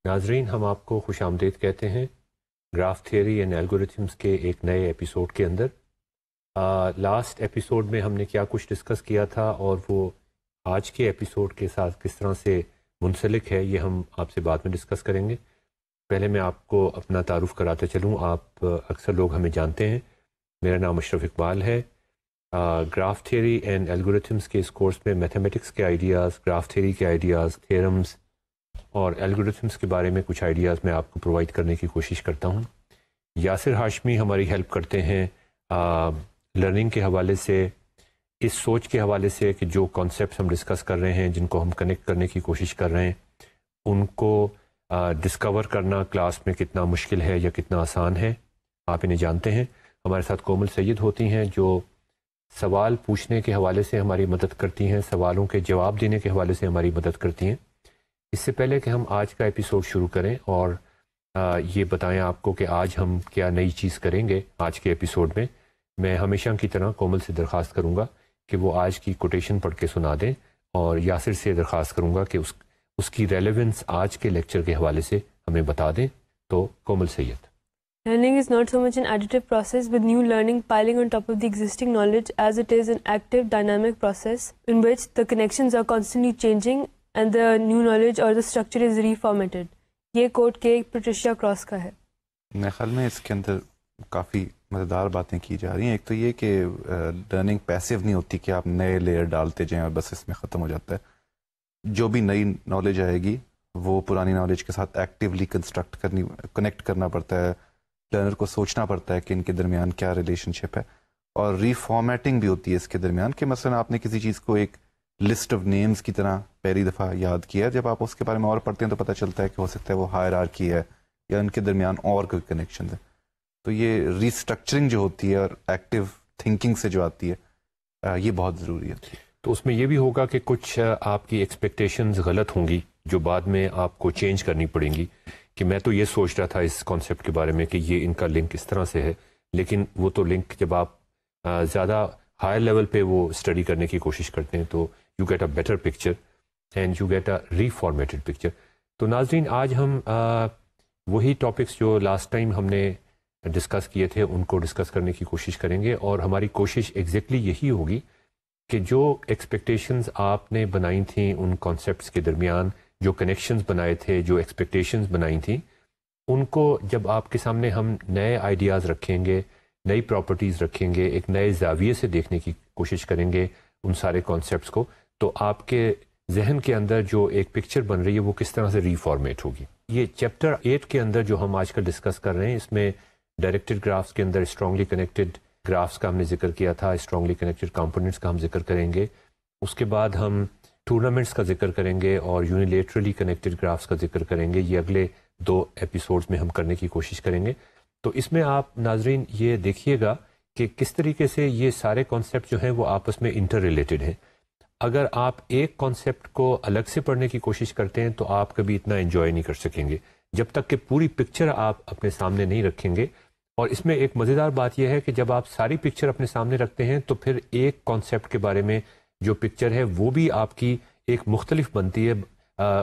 ناظرین، ہم آپ کو خوش آمدید کہتے ہیں گراف تھیوری اینڈ الگورتھمس کے ایک نئے ایپیسوڈ کے اندر۔ لاسٹ ایپیسوڈ میں ہم نے کیا کچھ ڈسکس کیا تھا اور وہ آج کے ایپیسوڈ کے ساتھ کس طرح سے منسلک ہے، یہ ہم آپ سے بعد میں ڈسکس کریں گے۔ پہلے میں آپ کو اپنا تعارف کراتے چلوں۔ آپ اکثر لوگ ہمیں جانتے ہیں، میرا نام اشرف اقبال ہے۔ گراف تھیوری اینڈ الگورتھمس کے اس کورس میں میتھمیٹکس کے آئیڈیاز، گراف تھیوری کے آئیڈیاز، تھیورمز اور الگورتھمس کے بارے میں کچھ آئیڈیاز میں آپ کو پرووائڈ کرنے کی کوشش کرتا ہوں۔ یاسر ہاشمی ہماری ہیلپ کرتے ہیں لرننگ کے حوالے سے، اس سوچ کے حوالے سے کہ جو کانسیپٹس ہم ڈسکس کر رہے ہیں، جن کو ہم کنیکٹ کرنے کی کوشش کر رہے ہیں، ان کو ڈسکور کرنا کلاس میں کتنا مشکل ہے یا کتنا آسان ہے، آپ انہیں جانتے ہیں۔ ہمارے ساتھ کومل سید ہوتی ہیں جو سوال پوچھنے کے حوالے سے ہماری مدد کرتی ہیں، سوالوں کے جواب دینے کے حوالے سے ہماری مدد کرتی ہیں۔ اس سے پہلے کہ ہم آج کا ایپیسوڈ شروع کریں اور یہ بتائیں آپ کو کہ آج ہم کیا نئی چیز کریں گے آج کے ایپیسوڈ میں ہمیشہ کی طرح کومل سے درخواست کروں گا کہ وہ آج کی کوٹیشن پڑھ کے سنا دیں، اور یاسر سے درخواست کروں گا کہ اس کی ریلیونس آج کے لیکچر کے حوالے سے ہمیں بتا دیں۔ تو کومل سید۔ Learning is not so much an additive process with new learning piling on top of the existing knowledge as it is an active dynamic process in which the connections are constantly changing and the new knowledge or the structure is reformatted. یہ کوٹ کے Patricia cross کا ہے۔ میرے خیال میں اس کے اندر کافی مزیدار باتیں کی جا رہی ہیں۔ ایک تو یہ کہ لرننگ پیسیو نہیں ہوتی کہ آپ نئے لیئر ڈالتے جائیں اور بس اس میں ختم ہو جاتا ہے۔ جو بھی نئی نالج آئے گی وہ پرانی نالج کے ساتھ ایکٹیولی کنیکٹ کرنا پڑتا ہے، لرنر کو سوچنا پڑتا ہے کہ ان کے درمیان کیا ریلیشن شپ ہے، اور ری فارمیٹنگ بھی ہوتی ہے اس کے درمیان، کہ مثلا آپ نے کسی چیز کو ایک لسٹ آف نیمز کی طرح پہلی دفعہ یاد کیا، جب آپ اس کے بارے میں اور پڑھتے ہیں تو پتہ چلتا ہے کہ ہو سکتا ہے وہ ہائرارکی ہے یا ان کے درمیان اور کوئی کنیکشن ہے۔ تو یہ ری اسٹرکچرنگ جو ہوتی ہے اور ایکٹیو تھنکنگ سے جو آتی ہے، یہ بہت ضروری ہے۔ تو اس میں یہ بھی ہوگا کہ کچھ آپ کی ایکسپیکٹیشنز غلط ہوں گی جو بعد میں آپ کو چینج کرنی پڑیں گی، کہ میں تو یہ سوچ رہا تھا اس کانسیپٹ کے بارے میں کہ یہ ان کا لنک اس طرح سے ہے، لیکن وہ تو لنک جب آپ زیادہ ہائر لیول پہ وہ اسٹڈی کرنے کی کوشش کرتے ہیں تو you get a better picture and you get a reformatted picture. تو ناظرین، آج ہم وہی ٹاپکس جو لاسٹ ٹائم ہم نے ڈسکس کیے تھے ان کو ڈسکس کرنے کی کوشش کریں گے، اور ہماری کوشش ایگزیکٹلی یہی ہوگی کہ جو ایکسپیکٹیشنز آپ نے بنائی تھیں ان کانسیپٹس کے درمیان، جو کنیکشنز بنائے تھے، جو ایکسپیکٹیشنز بنائی تھیں، ان کو جب آپ کے سامنے ہم نئے آئیڈیاز رکھیں گے، نئی پراپرٹیز رکھیں گے، ایک نئے زاویے سے دیکھنے کی کوشش کریں گے ان سارے کانسیپٹس کو، تو آپ کے ذہن کے اندر جو ایک پکچر بن رہی ہے وہ کس طرح سے ری فارمیٹ ہوگی۔ یہ چیپٹر 8 کے اندر جو ہم آج کل ڈسکس کر رہے ہیں، اس میں ڈائریکٹڈ گرافس کے اندر اسٹرانگلی کنیکٹڈ گرافس کا ہم نے ذکر کیا تھا، اسٹرانگلی کنیکٹڈ کمپوننٹس کا ہم ذکر کریں گے، اس کے بعد ہم ٹورنامنٹس کا ذکر کریں گے اور یونیلیٹرلی کنیکٹڈ گرافس کا ذکر کریں گے۔ یہ اگلے 2 ایپیسوڈز میں ہم کرنے کی کوشش کریں گے۔ تو اس میں آپ ناظرین یہ دیکھیے گا کہ کس طریقے سے یہ سارے کانسیپٹ جو ہیں وہ آپس میں انٹر ریلیٹڈ ہیں۔ اگر آپ ایک کانسیپٹ کو الگ سے پڑھنے کی کوشش کرتے ہیں تو آپ کبھی اتنا انجوائے نہیں کر سکیں گے جب تک کہ پوری پکچر آپ اپنے سامنے نہیں رکھیں گے۔ اور اس میں ایک مزیدار بات یہ ہے کہ جب آپ ساری پکچر اپنے سامنے رکھتے ہیں تو پھر ایک کانسیپٹ کے بارے میں جو پکچر ہے وہ بھی آپ کی ایک مختلف بنتی ہے۔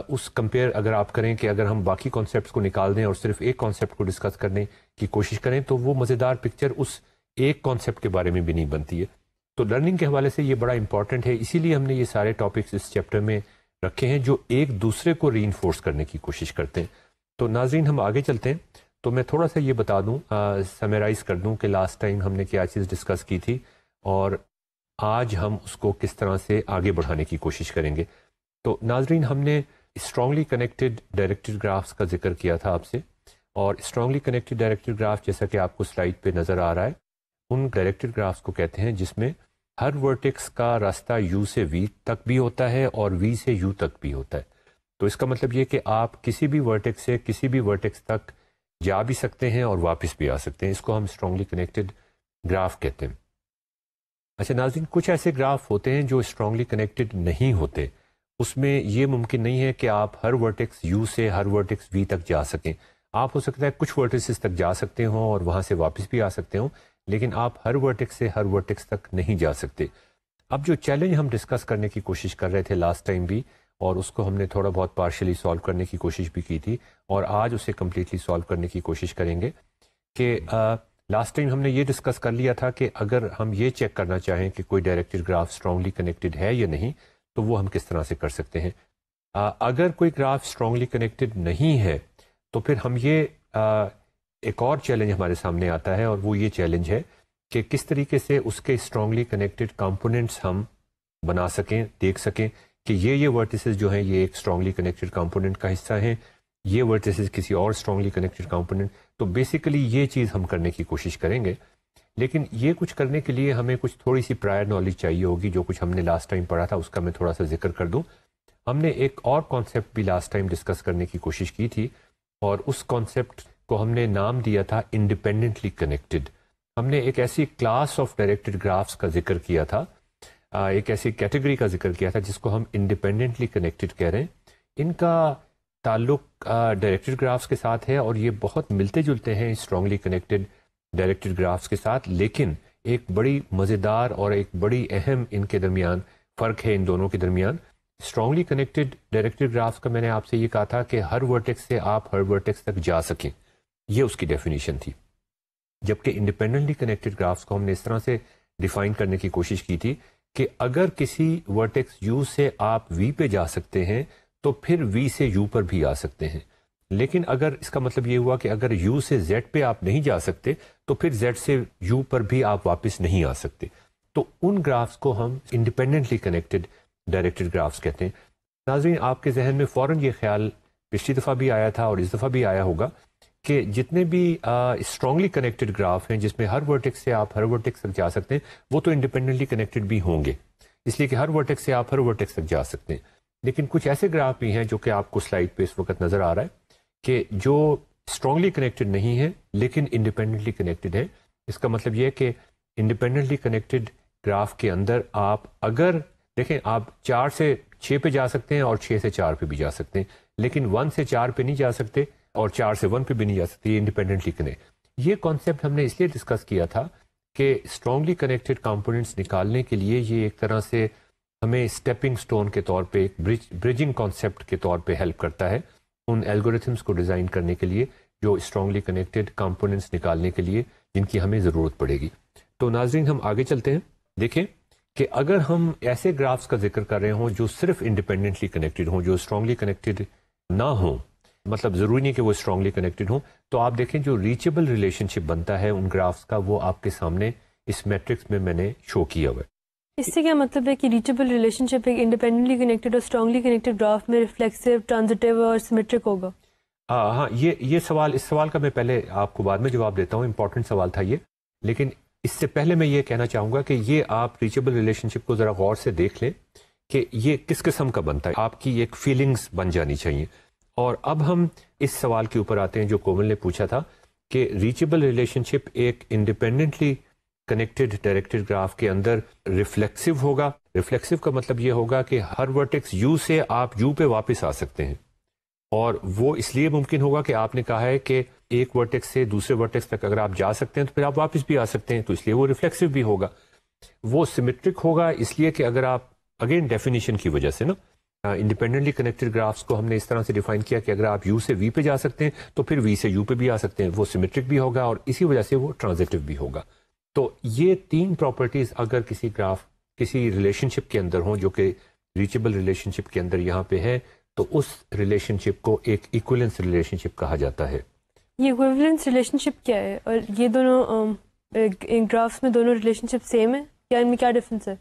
اس کمپیئر اگر آپ کریں کہ اگر ہم باقی کانسیپٹس کو نکال دیں اور صرف ایک کانسیپٹ کو ڈسکس کرنے کی کوشش کریں تو وہ مزیدار پکچر اس ایک کانسیپٹ کے بارے میں بھی نہیں بنتی ہے۔ تو لرننگ کے حوالے سے یہ بڑا امپورٹنٹ ہے، اسی لیے ہم نے یہ سارے ٹاپکس اس چیپٹر میں رکھے ہیں جو ایک دوسرے کو ری انفورس کرنے کی کوشش کرتے ہیں۔ تو ناظرین ہم آگے چلتے ہیں، تو میں تھوڑا سا یہ بتا دوں، سمیرائز کر دوں کہ لاسٹ ٹائم ہم نے کیا چیز ڈسکس کی تھی اور آج ہم اس کو کس طرح سے آگے بڑھانے کی کوشش کریں گے۔ تو ناظرین ہم نے اسٹرانگلی کنیکٹڈ ڈائریکٹڈ گرافس کا ذکر کیا تھا آپ سے، اور اسٹرانگلی کنیکٹڈ ڈائریکٹڈ گراف جیسا کہ آپ کو سلائڈ پہ نظر آ رہا ہے، ان ڈائریکٹڈ گرافس کو کہتے ہیں جس میں ہر ورٹیکس کا راستہ یو سے وی تک بھی ہوتا ہے اور وی سے یو تک بھی ہوتا ہے۔ تو اس کا مطلب یہ کہ آپ کسی بھی ورٹیکس سے کسی بھی ورٹیکس تک جا بھی سکتے ہیں اور واپس بھی آ سکتے ہیں، اس کو ہم اسٹرانگلی کنیکٹڈ گراف کہتے ہیں۔ اچھا ناظرین، کچھ ایسے گراف ہوتے ہیں جو اسٹرانگلی کنیکٹڈ نہیں ہوتے. اس میں یہ ممکن نہیں ہے کہ آپ ہر ورٹیکس یو سے ہر ورٹیکس وی تک جا سکیں. آپ ہو سکتا ہے کچھ ورٹیکسز تک جا سکتے ہوں اور وہاں سے واپس بھی آ سکتے ہوں، لیکن آپ ہر ورٹیکس سے ہر ورٹیکس تک نہیں جا سکتے. اب جو چیلنج ہم ڈسکس کرنے کی کوشش کر رہے تھے لاسٹ ٹائم بھی، اور اس کو ہم نے تھوڑا بہت پارشلی سالو کرنے کی کوشش بھی کی تھی، اور آج اسے کمپلیٹلی سالو کرنے کی کوشش کریں گے کہ لاسٹ ٹائم ہم نے یہ ڈسکس کر لیا تھا کہ اگر ہم یہ چیک کرنا چاہیں کہ کوئی ڈائریکٹڈ گراف اسٹرانگلی کنیکٹڈ ہے یا نہیں، تو وہ ہم کس طرح سے کر سکتے ہیں. اگر کوئی گراف اسٹرانگلی کنیکٹڈ نہیں ہے تو پھر ہم یہ ایک اور چیلنج ہمارے سامنے آتا ہے، اور وہ یہ چیلنج ہے کہ کس طریقے سے اس کے اسٹرانگلی کنیکٹڈ کمپوننٹس ہم بنا سکیں، دیکھ سکیں کہ یہ ورٹیسز جو ہیں یہ ایک اسٹرانگلی کنیکٹڈ کمپوننٹ کا حصہ ہیں، یہ ورٹیسز کسی اور اسٹرانگلی کنیکٹڈ کمپوننٹ. تو بیسیکلی یہ چیز ہم کرنے کی کوشش کریں گے، لیکن یہ کچھ کرنے کے لیے ہمیں کچھ تھوڑی سی پرائر نالج چاہیے ہوگی. جو کچھ ہم نے لاسٹ ٹائم پڑھا تھا اس کا میں تھوڑا سا ذکر کر دوں. ہم نے ایک اور کانسیپٹ بھی لاسٹ ٹائم ڈسکس کرنے کی کوشش کی تھی، اور اس کانسیپٹ کو ہم نے نام دیا تھا انڈیپینڈنٹلی کنیکٹڈ. ہم نے ایک ایسی کلاس آف ڈائریکٹڈ گرافس کا ذکر کیا تھا، ایک ایسی کیٹیگری کا ذکر کیا تھا جس کو ہم انڈیپینڈنٹلی کنیکٹڈ کہہ رہے ہیں. ان کا تعلق ڈائریکٹڈ گرافس کے ساتھ ہے، اور یہ بہت ملتے جلتے ہیں اسٹرانگلی کنیکٹڈ ڈائریکٹڈ گرافس کے ساتھ، لیکن ایک بڑی مزیدار اور ایک بڑی اہم ان کے درمیان فرق ہے ان دونوں کے درمیان. اسٹرانگلی کنیکٹڈ ڈائریکٹڈ گرافس کا میں نے آپ سے یہ کہا تھا کہ ہر ورٹیکس سے آپ ہر ورٹیکس تک جا سکیں، یہ اس کی ڈیفینیشن تھی. جبکہ انڈیپینڈنٹلی کنیکٹڈ گرافس کو ہم نے اس طرح سے ڈیفائن کرنے کی کوشش کی تھی کہ اگر کسی ورٹیکس یو سے آپ وی پہ جا سکتے ہیں تو پھر وی سے یو پر بھی آ سکتے ہیں. لیکن اگر اس کا مطلب یہ ہوا کہ اگر یو سے زیڈ پہ آپ نہیں جا سکتے تو پھر زیڈ سے یو پر بھی آپ واپس نہیں آ سکتے. تو ان گرافس کو ہم انڈیپینڈنٹلی کنیکٹڈ ڈائریکٹڈ گرافس کہتے ہیں. ناظرین، آپ کے ذہن میں فوراً یہ خیال پچھلی دفعہ بھی آیا تھا اور اس دفعہ بھی آیا ہوگا کہ جتنے بھی اسٹرانگلی کنیکٹڈ گراف ہیں جس میں ہر ورٹیکس سے آپ ہر ورٹیکس تک جا سکتے ہیں، وہ تو انڈیپینڈنٹلی کنیکٹڈ بھی ہوں گے، اس لیے کہ ہر ورٹیکس سے آپ ہر ورٹیکس تک جا سکتے ہیں. لیکن کچھ ایسے گراف بھی ہیں جو کہ آپ کو سلائڈ پہ اس وقت نظر آ رہا ہے کہ جو اسٹرانگلی کنیکٹڈ نہیں ہیں لیکن انڈیپینڈنٹلی کنیکٹڈ ہیں. اس کا مطلب یہ ہے کہ انڈیپینڈنٹلی کنیکٹڈ گراف کے اندر آپ اگر دیکھیں، آپ 4 سے 6 پہ جا سکتے ہیں اور 6 سے 4 پہ بھی جا سکتے ہیں، لیکن 1 سے 4 پہ نہیں جا سکتے اور 4 سے 1 پہ بھی نہیں جا سکتے. یہ انڈیپینڈنٹلی کنیکٹ. یہ کانسیپٹ ہم نے اس لیے ڈسکس کیا تھا کہ اسٹرانگلی کنیکٹڈ کمپوننٹس نکالنے کے لیے یہ ایک طرح سے ہمیں اسٹیپنگ سٹون کے طور پہ، ایک برجنگ کانسیپٹ کے طور پہ ہیلپ کرتا ہے ان الگوریتھمس کو ڈیزائن کرنے کے لیے جو اسٹرانگلی کنیکٹڈ کمپوننٹس نکالنے کے لیے جن کی ہمیں ضرورت پڑے گی. تو ناظرین، ہم آگے چلتے ہیں. دیکھیں کہ اگر ہم ایسے گرافس کا ذکر کر رہے ہوں جو صرف انڈیپینڈنٹلی کنیکٹڈ ہوں، جو اسٹرانگلی کنیکٹڈ نہ ہوں، مطلب ضروری نہیں کہ وہ اسٹرانگلی کنیکٹڈ ہوں، تو آپ دیکھیں جو ریچیبل ریلیشن شپ بنتا ہے ان گرافس کا، وہ آپ کے سامنے اس میٹرکس میں نے شو کیا ہوا ہے. اس سے کیا مطلب ہے کہ ریچیبل ریلیشن شپ ایک انڈیپینڈنٹلی کنیکٹڈ اور اسٹرانگلی کنیکٹڈ گراف میں ریفلیکسو، ٹرانزٹیو اور سیمیٹرک ہوگا؟ ہاں، یہ سوال، اس سوال کا میں پہلے آپ کو بعد میں جواب دیتا ہوں، امپورٹنٹ سوال تھا یہ. لیکن اس سے پہلے میں یہ کہنا چاہوں گا کہ یہ آپ ریچیبل ریلیشن شپ کو ذرا غور سے دیکھ لیں کہ یہ کس قسم کا بنتا ہے. آپ کی ایک فیلنگز بن جانی چاہیے. اور اب ہم اس سوال کے اوپر آتے ہیں جو کومل نے پوچھا تھا کہ ریچیبل ریلیشن شپ ایک انڈیپینڈنٹلی کنیکٹڈ ڈائریکٹڈ گراف کے اندر ریفلیکسو ہوگا. ریفلیکسو کا مطلب یہ ہوگا کہ ہر ورٹیکس یو سے آپ یو پہ واپس آ سکتے ہیں، اور وہ اس لیے ممکن ہوگا کہ آپ نے کہا ہے کہ ایک ورٹیکس سے دوسرے ورٹیکس تک اگر آپ جا سکتے ہیں تو پھر آپ واپس بھی آ سکتے ہیں، تو اس لیے وہ ریفلیکسو بھی ہوگا. وہ سیمیٹرک ہوگا اس لیے کہ اگر آپ اگین ڈیفینیشن کی وجہ سے نا، انڈیپینڈنٹلی کنیکٹڈ گرافس کو ہم نے اس طرح سے ڈیفائن کیا کہ اگر آپ یو سے وی پہ جا سکتے ہیں تو پھر وی سے یو پہ بھی آ سکتے ہیں، وہ سیمیٹرک بھی ہوگا اور اسی وجہ سے وہ ٹرانزٹیو بھی ہوگا. تو یہ 3 پراپرٹیز اگر کسی گراف کسی ریلیشن شپ کے اندر ہوں جو کہ ریچیبل ریلیشن شپ کے اندر یہاں پہ ہے، تو اس ریلیشن شپ کو ایک ایکویلنس ریلیشن شپ کہا جاتا ہے. یہ ایکویویلنس ریلیشن شپ کیا ہے، اور یہ دونوں گرافس میں دونوں ریلیشن شپ سیم ہے یا ان میں کیا ڈفرینس ہے؟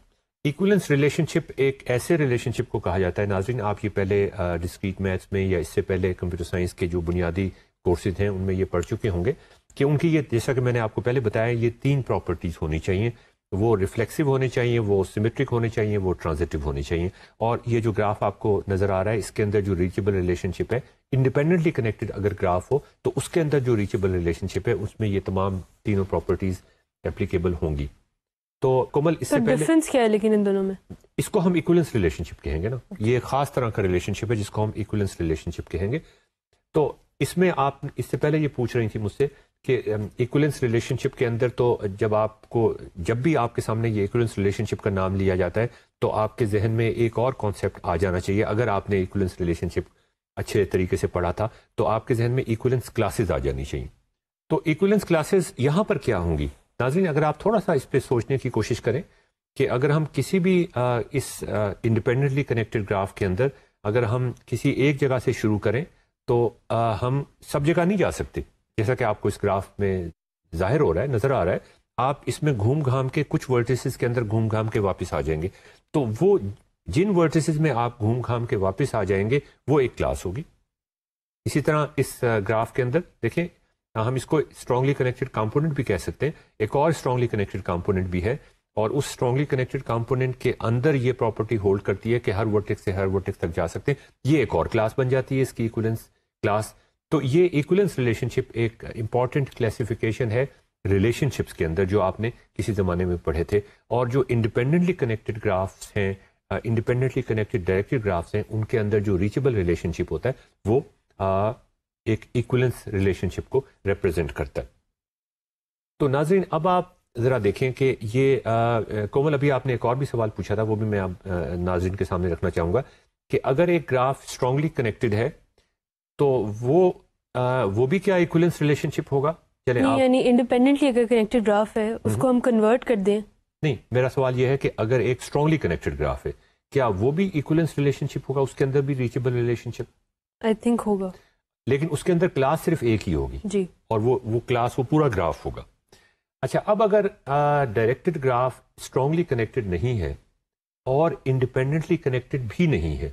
ایکویلنس ریلیشن شپ ایک ایسے ریلیشن شپ کو کہا جاتا ہے. ناظرین، آپ یہ پہلے ڈسکریٹ میتھس میں یا اس سے پہلے کمپیوٹر سائنس کے جو بنیادی کورسز ہیں ان میں یہ پڑھ چکے ہوں گے کہ ان کی یہ، جیسا کہ میں نے آپ کو پہلے بتایا، یہ 3 پراپرٹیز ہونی چاہیے. وہ ریفلیکسو ہونے چاہیے، وہ سیمیٹرک ہونے چاہیے، وہ ٹرانزٹیو ہونے چاہیے. اور یہ جو گراف آپ کو نظر آ رہا ہے اس کے اندر جو ریچیبل ریلیشن شپ ہے، انڈیپینڈنٹلی کنیکٹڈ اگر گراف ہو تو اس کے اندر جو ریچیبل ریلیشن شپ ہے اس میں یہ تمام تینوں پراپرٹیز اپلیکیبل ہوں گی. تو کومل اس سے پہلے ڈفرینس کیا ہے لیکن ان دونوں میں؟ اس کو ہم ایکولنس ریلیشن شپ کہیں گے نا, یہ ایک خاص طرح کا ریلیشن شپ ہے جس کو ہم ایکولنس ریلیشن شپ کہیں گے. تو اس میں آپ اس سے پہلے یہ پوچھ رہی تھی مجھ سے کہ ایکولنس ریلیشن شپ کے اندر تو جب بھی آپ کے سامنے یہ ایکولنس ریلیشن شپ کا نام لیا جاتا ہے تو آپ کے ذہن میں ایک اور کانسیپٹ آ جانا چاہیے. اگر آپ نے ایکولنس ریلیشن شپ اچھے طریقے سے پڑھا تھا تو آپ کے ذہن میں ایکولنس کلاسز آ جانی چاہیے. تو ایکولنس کلاسز یہاں پر کیا ہوں گی ناظرین؟ اگر آپ تھوڑا سا اس پہ سوچنے کی کوشش کریں کہ اگر ہم کسی بھی اس انڈیپینڈنٹلی کنیکٹڈ گراف کے اندر اگر ہم کسی ایک جگہ سے شروع کریں تو ہم سب جگہ نہیں جا سکتے, جیسا کہ آپ کو اس گراف میں ظاہر ہو رہا ہے, نظر آ رہا ہے. آپ اس میں گھوم گھام کے کچھ ورٹیسز کے اندر گھوم گھام کے واپس آ جائیں گے, تو وہ جن ورٹیسز میں آپ گھوم گھام کے واپس آ جائیں گے وہ ایک کلاس ہوگی. اسی طرح اس گراف کے اندر دیکھیں, ہم اس کو اسٹرانگلی کنیکٹڈ کمپوننٹ بھی کہہ سکتے ہیں. ایک اور اسٹرانگلی کنیکٹڈ کمپوننٹ بھی ہے, اور اس اسٹرانگلی کنیکٹڈ کمپوننٹ کے اندر یہ پراپرٹی ہولڈ کرتی ہے کہ ہر ورٹیکس سے ہر ورٹیکس تک جا سکتے ہیں. یہ ایک اور کلاس بن جاتی ہے اس کی ایکولنس کلاس. تو یہ ایکولنس ریلیشن شپ ایک امپورٹنٹ کلاسیفیکیشن ہے ریلیشن شپس کے اندر جو آپ نے کسی زمانے میں پڑھے تھے. اور جو انڈیپینڈنٹلی کنیکٹڈ گرافس ہیں, انڈیپینڈنٹلی کنیکٹڈ ڈائریکٹڈ گرافس ہیں, ان کے اندر جو ریچبل ریلیشن شپ ہوتا ہے وہ ایک ایکولنس ریلیشن شپ کو ریپرزینٹ کرتا ہے. تو ناظرین اب آپ ذرا دیکھیں کہ یہ کومل ابھی آپ نے ایک اور بھی سوال پوچھا تھا, وہ بھی میں اب ناظرین کے سامنے رکھنا چاہوں گا کہ اگر ایک گراف اسٹرانگلی کنیکٹڈ ہے تو وہ بھی کیا ایکولنس ریلیشن شپ ہوگا؟ چلیں آپ, یعنی انڈیپینڈنٹلی اگر کنیکٹڈ گراف ہے اس کو ہم کنورٹ کر دیں. نہیں, میرا سوال یہ ہے کہ اگر ایک اسٹرانگلی کنیکٹڈ گراف ہے کیا وہ بھی ایکولنس ریلیشن شپ ہوگا؟ اس کے اندر بھی reachable relation ship I think ہوگا, لیکن اس کے اندر کلاس صرف ایک ہی ہوگی جی, اور وہ کلاس وہ پورا گراف ہوگا. اچھا, اب اگر ڈائریکٹڈ گراف اسٹرانگلی کنیکٹڈ نہیں ہے اور انڈیپینڈنٹلی کنیکٹڈ بھی نہیں ہے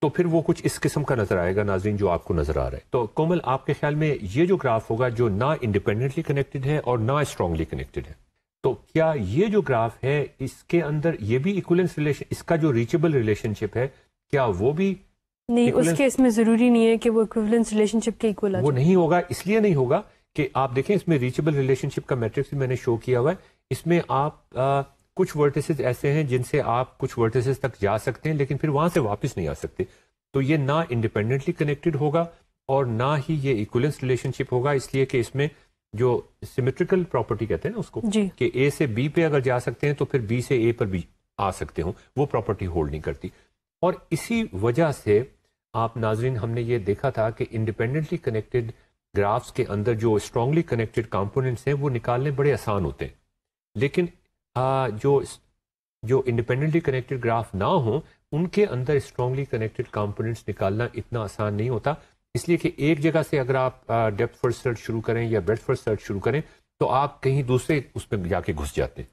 تو پھر وہ کچھ اس قسم کا نظر آئے گا ناظرین جو آپ کو نظر آ رہا ہے. تو کومل آپ کے خیال میں یہ جو گراف ہوگا جو نہ انڈیپینڈنٹلی کنیکٹڈ ہے اور نہ اسٹرانگلی کنیکٹڈ ہے, تو کیا یہ جو گراف ہے اس کے اندر یہ بھی ایکولنس ریلیشن, اس کا جو ریچبل ریلیشن شپ ہے کیا وہ بھی نہیں؟ اس کیس میں ضروری نہیں ہے کہ وہ ایکویولنس ریلیشن شپ کے ایکول آ جائے. وہ نہیں ہوگا, اس لیے نہیں ہوگا کہ آپ دیکھیں اس میں ریچبل ریلیشن شپ کا میٹرکس بھی میں نے شو کیا ہوا ہے. اس میں آپ کچھ ورٹیسز ایسے ہیں جن سے آپ کچھ ورٹیسز تک جا سکتے ہیں لیکن پھر وہاں سے واپس نہیں آ سکتے. تو یہ نہ انڈیپینڈنٹلی کنیکٹڈ ہوگا اور نہ ہی یہ ایکولنس ریلیشن شپ ہوگا, اس لیے کہ اس میں جو سیمیٹریکل پراپرٹی کہتے ہیں نا اس کو, جی, کہ اے سے بی پہ اگر جا سکتے ہیں تو پھر بی سے اے پر بھی آ سکتے ہوں, وہ پراپرٹی ہولڈ نہیں کرتی. اور اسی وجہ سے آپ ناظرین ہم نے یہ دیکھا تھا کہ انڈیپینڈنٹلی کنیکٹڈ گرافس کے اندر جو اسٹرانگلی کنیکٹڈ کمپوننٹس ہیں وہ نکالنے بڑے آسان ہوتے ہیں, لیکن جو انڈیپینڈنٹلی کنیکٹڈ گراف نہ ہوں ان کے اندر اسٹرانگلی کنیکٹڈ کمپوننٹس نکالنا اتنا آسان نہیں ہوتا. اس لیے کہ ایک جگہ سے اگر آپ ڈیپتھ فرسٹ سرچ شروع کریں یا بریڈتھ فرسٹ سرچ شروع کریں تو آپ کہیں دوسرے اس پہ جا کے گھس جاتے ہیں.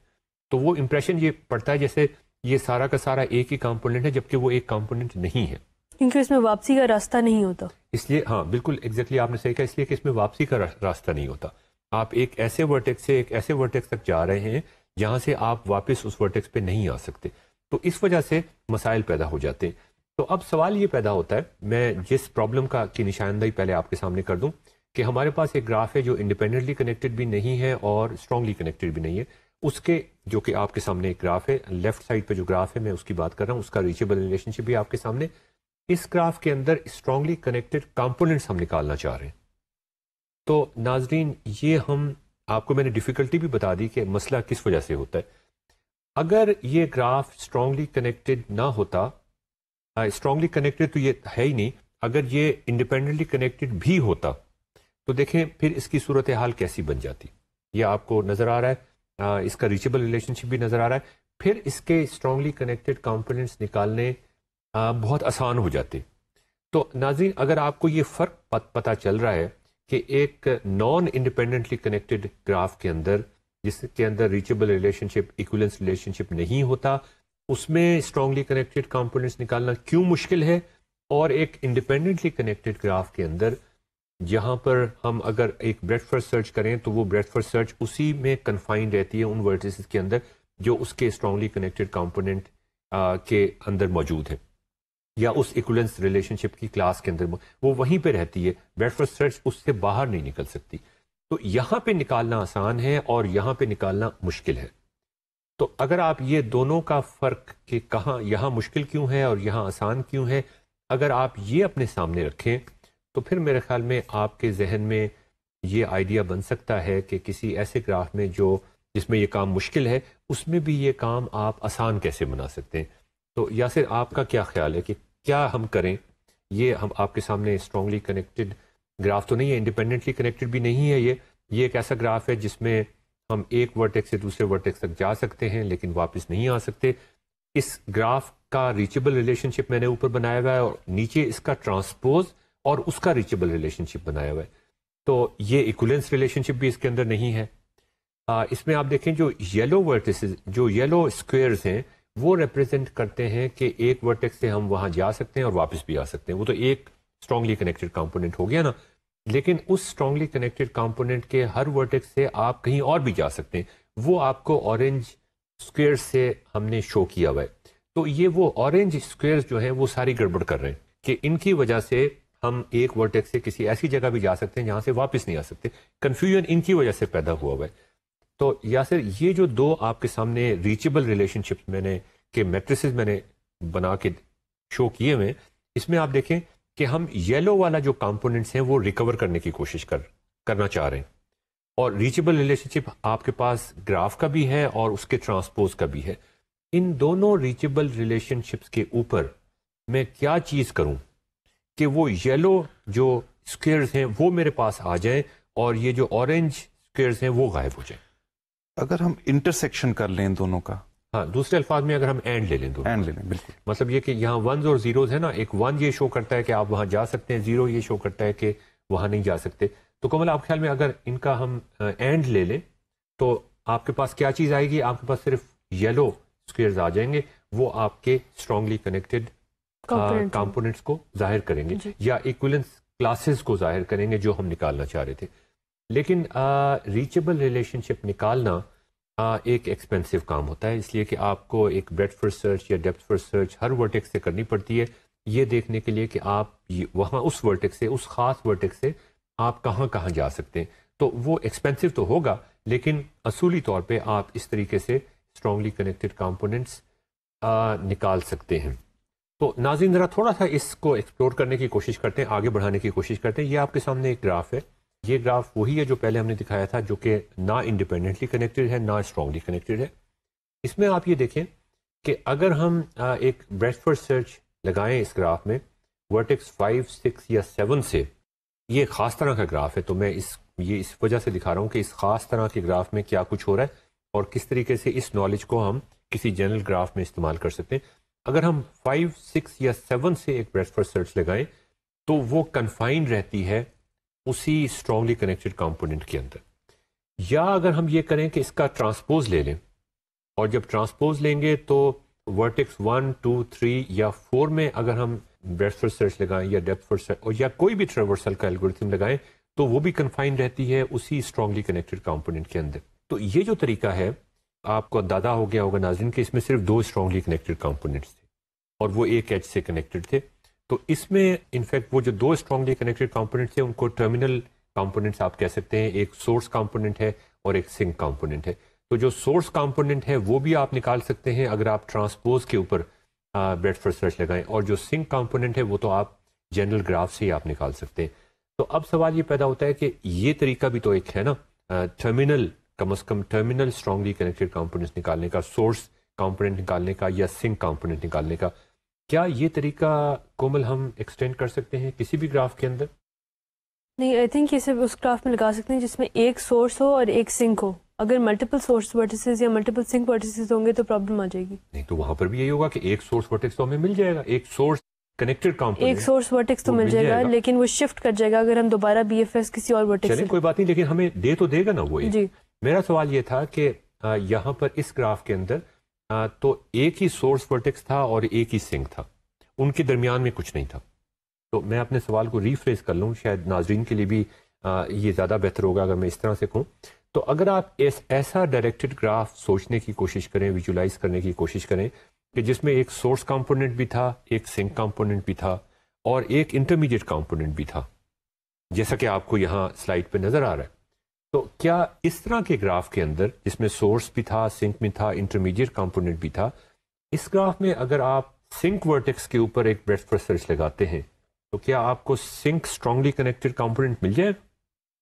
تو وہ امپریشن یہ پڑتا ہے جیسے یہ سارا کا سارا ایک ہی کمپوننٹ ہے جبکہ وہ ایک کمپوننٹ نہیں ہے, کیونکہ اس میں واپسی کا راستہ نہیں ہوتا. اس لیے ہاں بالکل ایگزیکٹلی آپ نے صحیح کہا, اس لیے کہ اس میں واپسی کا راستہ نہیں ہوتا. آپ ایک ایسے ورٹیکس سے ایک ایسے ورٹیکس تک جا رہے ہیں جہاں سے آپ واپس اس ورٹیکس پہ نہیں آ سکتے. تو اس وجہ سے مسائل پیدا ہو جاتے ہیں. تو اب سوال یہ پیدا ہوتا ہے, میں جس پرابلم کی نشاندہی پہلے آپ کے سامنے کر دوں کہ ہمارے پاس ایک گراف ہے جو انڈیپینڈنٹلی کنیکٹڈ بھی نہیں ہے اور اسٹرانگلی کنیکٹڈ بھی نہیں ہے. اس کے جو کہ آپ کے سامنے ایک گراف ہے, لیفٹ سائڈ پہ جو گراف ہے میں اس کی بات کر رہا ہوں, اس کا ریچبل ریلیشن شپ بھی آپ کے سامنے. اس گراف کے اندر اسٹرانگلی کنیکٹڈ کمپوننٹس ہم نکالنا چاہ رہے ہیں. تو ناظرین یہ ہم آپ کو میں نے ڈیفیکلٹی بھی بتا دی کہ مسئلہ کس وجہ سے ہوتا ہے. اگر یہ گراف اسٹرانگلی کنیکٹڈ نہ ہوتا, اسٹرانگلی کنیکٹڈ تو یہ ہے ہی نہیں, اگر یہ انڈیپینڈنٹلی کنیکٹڈ بھی ہوتا تو دیکھیں پھر اس کی صورتحال کیسی بن جاتی. یہ آپ کو نظر آ رہا ہے, اس کا ریچبل ریلیشن شپ بھی نظر آ رہا ہے. پھر اس کے اسٹرانگلی کنیکٹڈ کمپوننٹس نکالنے بہت آسان ہو جاتے. تو ناظرین اگر آپ کو یہ فرق پتہ چل رہا ہے کہ ایک نان انڈیپینڈنٹلی کنیکٹڈ گراف کے اندر جس کے اندر ریچبل ریلیشن شپ ایکولنس ریلیشن شپ نہیں ہوتا اس میں اسٹرانگلی کنیکٹڈ کمپوننٹس نکالنا کیوں مشکل ہے, اور ایک انڈیپینڈنٹلی کنیکٹڈ گراف کے اندر جہاں پر ہم اگر ایک بریڈتھ فرسٹ سرچ کریں تو وہ بریڈتھ فرسٹ سرچ اسی میں کنفائنڈ رہتی ہے ان ورٹیسز کے اندر جو اس کے اسٹرانگلی کنیکٹڈ کمپوننٹ کے اندر موجود ہے یا اس ایکولنس ریلیشن شپ کی کلاس کے اندر وہ وہیں پہ رہتی ہے. بریڈتھ فرسٹ سرچ اس سے باہر نہیں نکل سکتی. تو یہاں پہ نکالنا آسان ہے اور یہاں پہ نکالنا مشکل ہے. تو اگر آپ یہ دونوں کا فرق کہ کہاں یہاں مشکل کیوں ہے اور یہاں آسان کیوں ہے، اگر آپ یہ اپنے سامنے رکھیں تو پھر میرے خیال میں آپ کے ذہن میں یہ آئیڈیا بن سکتا ہے کہ کسی ایسے گراف میں جس میں یہ کام مشکل ہے، اس میں بھی یہ کام آپ آسان کیسے بنا سکتے ہیں۔ تو یاسر، آپ کا کیا خیال ہے کہ کیا ہم کریں؟ یہ ہم آپ کے سامنے اسٹرانگلی کنیکٹڈ گراف تو نہیں ہے، انڈیپینڈنٹلی کنیکٹڈ بھی نہیں ہے، یہ ایک ایسا گراف ہے جس میں ہم ایک ورٹیکس سے دوسرے ورٹیکس تک جا سکتے ہیں لیکن واپس نہیں آ سکتے۔ اس گراف کا ریچیبل ریلیشن شپ میں نے اوپر بنایا ہوا ہے اور نیچے اس کا ٹرانسپوز اور اس کا ریچیبل ریلیشن شپ بنایا ہوا ہے۔ تو یہ ایکولنس ریلیشن شپ بھی اس کے اندر نہیں ہے۔ اس میں آپ دیکھیں جو یلو ورٹیسز، جو یلو اسکوئرز ہیں، وہ ریپرزینٹ کرتے ہیں کہ ایک ورٹیکس سے ہم وہاں جا سکتے ہیں اور واپس بھی آ سکتے ہیں۔ وہ تو ایک اسٹرانگلی کنیکٹڈ کمپوننٹ ہو گیا نا، لیکن اس اسٹرانگلی کنیکٹڈ کمپوننٹ کے ہر ورٹیکس سے آپ کہیں اور بھی جا سکتے ہیں۔ وہ آپ کو اورنج اسکوئر سے ہم نے شو کیا ہوا ہے۔ تو یہ وہ اورنج اسکوئرز جو ہیں وہ ساری گڑبڑ کر رہے ہیں کہ ان کی وجہ سے ہم ایک ورٹیکس سے کسی ایسی جگہ بھی جا سکتے ہیں جہاں سے واپس نہیں آ سکتے۔ کنفیوژن ان کی وجہ سے پیدا ہوا ہوا ہے۔ تو یاسر، یہ جو دو آپ کے سامنے ریچیبل ریلیشن شپ کے میٹریسز میں نے بنا کے شو کیے ہوئے، اس میں آپ دیکھیں کہ ہم یلو والا جو کمپوننٹس ہیں وہ ریکور کرنے کی کوشش کرنا چاہ رہے ہیں، اور ریچیبل ریلیشن شپ آپ کے پاس گراف کا بھی ہے اور اس کے ٹرانسپوز کا بھی ہے۔ ان دونوں ریچیبل ریلیشن شپس کے اوپر میں کیا چیز کروں کہ وہ یلو جو اسکوئرز ہیں وہ میرے پاس آ جائیں اور یہ جو اورنج اسکوئرز ہیں وہ غائب ہو جائیں؟ اگر ہم انٹرسیکشن کر لیں دونوں کا، ہاں، دوسرے الفاظ میں اگر ہم اینڈ لے لیں، بالکل، مطلب یہ کہ یہاں ونز اور زیروز ہے نا، ایک ون یہ شو کرتا ہے کہ آپ وہاں جا سکتے ہیں، زیرو یہ شو کرتا ہے کہ وہاں نہیں جا سکتے۔ تو کمل، آپ خیال میں اگر ان کا ہم اینڈ لے لیں تو آپ کے پاس کیا چیز آئے گی؟ آپ کے پاس صرف یلو اسکوئرز آ جائیں گے، وہ آپ کے اسٹرانگلی کنیکٹڈ کمپوننٹس کو ظاہر کریں گے یا ایکولنس کلاسز کو ظاہر کریں گے جو ہم نکالنا چاہ رہے تھے۔ لیکن ریچیبل ریلیشن شپ نکالنا ایک ایکسپینسو کام ہوتا ہے، اس لیے کہ آپ کو ایک بریڈتھ فرسٹ سرچ یا ڈیپتھ فرسٹ سرچ ہر ورٹیکس سے کرنی پڑتی ہے، یہ دیکھنے کے لیے کہ آپ وہاں اس ورٹیکس سے، اس خاص ورٹیکس سے آپ کہاں کہاں جا سکتے ہیں۔ تو وہ ایکسپینسو تو ہوگا، لیکن اصولی طور پہ آپ اس طریقے سے اسٹرانگلی کنیکٹڈ کمپوننٹس نکال سکتے ہیں۔ تو ناظرین، ذرا تھوڑا سا اس کو ایکسپلور کرنے کی کوشش کرتے ہیں، آگے بڑھانے کی کوشش کرتے ہیں۔ یہ آپ کے سامنے ایک گراف ہے، یہ گراف وہی ہے جو پہلے ہم نے دکھایا تھا، جو کہ نہ انڈیپینڈنٹلی کنیکٹڈ ہے نہ اسٹرانگلی کنیکٹڈ ہے۔ اس میں آپ یہ دیکھیں کہ اگر ہم ایک بریڈتھ فرسٹ سرچ لگائیں اس گراف میں ورٹیکس 5، 6 یا 7 سے، یہ خاص طرح کا گراف ہے، تو میں یہ اس وجہ سے دکھا رہا ہوں کہ اس خاص طرح کے گراف میں کیا کچھ ہو رہا ہے اور کس طریقے سے اس نالج کو ہم کسی جنرل گراف میں استعمال کر سکتے ہیں۔ اگر ہم 5، 6 یا 7 سے ایک بریڈتھ فرسٹ سرچ لگائیں تو وہ کنفائنڈ رہتی ہے اسی اسٹرانگلی کنیکٹڈ کمپوننٹ کے اندر۔ یا اگر ہم یہ کریں کہ اس کا ٹرانسپوز لے لیں، اور جب ٹرانسپوز لیں گے تو ورٹیکس 1، 2، 3 یا 4 میں اگر ہم بریڈتھ فرسٹ سرچ لگائیں یا ڈیپتھ فرسٹ سرچ یا کوئی بھی ٹریورسل کا الگورتھم لگائیں تو وہ بھی کنفائنڈ رہتی ہے اسی اسٹرانگلی کنیکٹڈ کمپوننٹ کے اندر۔ تو یہ جو طریقہ ہے، آپ کو اندازہ ہو گیا ہوگا ناظرین کہ اس میں صرف 2 اسٹرانگلی کنیکٹڈ کمپوننٹس تھے اور وہ ایک ایج سے کنیکٹڈ تھے۔ تو اس میں انفیکٹ وہ جو 2 اسٹرانگلی کنیکٹڈ کمپوننٹس تھے ان کو ٹرمینل کمپوننٹس آپ کہہ سکتے ہیں، ایک سورس کمپوننٹ ہے اور ایک سنک کمپوننٹ ہے۔ تو جو سورس کمپوننٹ ہے وہ بھی آپ نکال سکتے ہیں اگر آپ ٹرانسپوز کے اوپر بریڈتھ فرسٹ سرچ لگائیں، اور جو سنک کمپوننٹ ہے وہ تو آپ جنرل گراف سے ہی آپ نکال سکتے ہیں۔ تو اب سوال یہ پیدا ہوتا ہے کہ یہ طریقہ بھی تو ایک ہے نا، ٹرمینل، کم از کم ٹرمینل اسٹرانگلی کنیکٹڈ کمپوننٹس نکالنے کا، سورس کمپوننٹ نکالنے کا یا سنک کمپوننٹ نکالنے کا۔ کیا یہ طریقہ کومل ہم ایکسٹینڈ کر سکتے ہیں کسی بھی گراف کے اندر؟ نہیں، آئی تھنک یہ صرف اس گراف میں لگا سکتے ہیں جس میں ایک سورس ہو اور ایک سنک ہو۔ اگر ملٹیپل سورس ورٹیسز یا ملٹیپل سنک ورٹیسز ہوں گے تو پرابلم آ جائے گی۔ نہیں، تو وہاں پر بھی یہی ہوگا کہ ایک سورس ورٹیکس تو ہمیں مل جائے گا، ایک سورس کنیکٹڈ کمپوننٹ، ایک سورس ورٹیکس تو مل جائے گا لیکن وہ شفٹ کر جائے گا اگر ہم دوبارہ بی ایف ایس کسی اور ورٹیکس سے۔ چلیں کوئی بات نہیں، لیکن ہمیں دے تو دے گا نا وہ۔ جی، میرا سوال یہ تھا کہ یہاں پر اس گراف کے اندر تو ایک ہی سورس ورٹیکس تھا اور ایک ہی سنک تھا، ان کے درمیان میں کچھ نہیں تھا۔ تو میں اپنے سوال کو ریفریز کر لوں، شاید ناظرین کے لیے بھی یہ زیادہ بہتر ہوگا اگر میں اس طرح سے کہوں۔ تو اگر آپ ایسا ڈائریکٹڈ گراف سوچنے کی کوشش کریں، ویژولائز کرنے کی کوشش کریں کہ جس میں ایک سورس کمپوننٹ بھی تھا، ایک سنک کمپوننٹ بھی تھا اور ایک انٹرمیڈیٹ کمپوننٹ بھی تھا، جیسا کہ آپ کو یہاں سلائڈ پہ نظر آ رہا ہے، تو کیا اس طرح کے گراف کے اندر جس میں سورس بھی تھا، سنک بھی تھا، انٹرمیڈیٹ کمپوننٹ بھی تھا، اس گراف میں اگر آپ سنک ورٹیکس کے اوپر ایک بریڈتھ فرسٹ سرچ لگاتے ہیں تو کیا آپ کو سنک اسٹرانگلی کنیکٹڈ کمپوننٹ مل جائے گا؟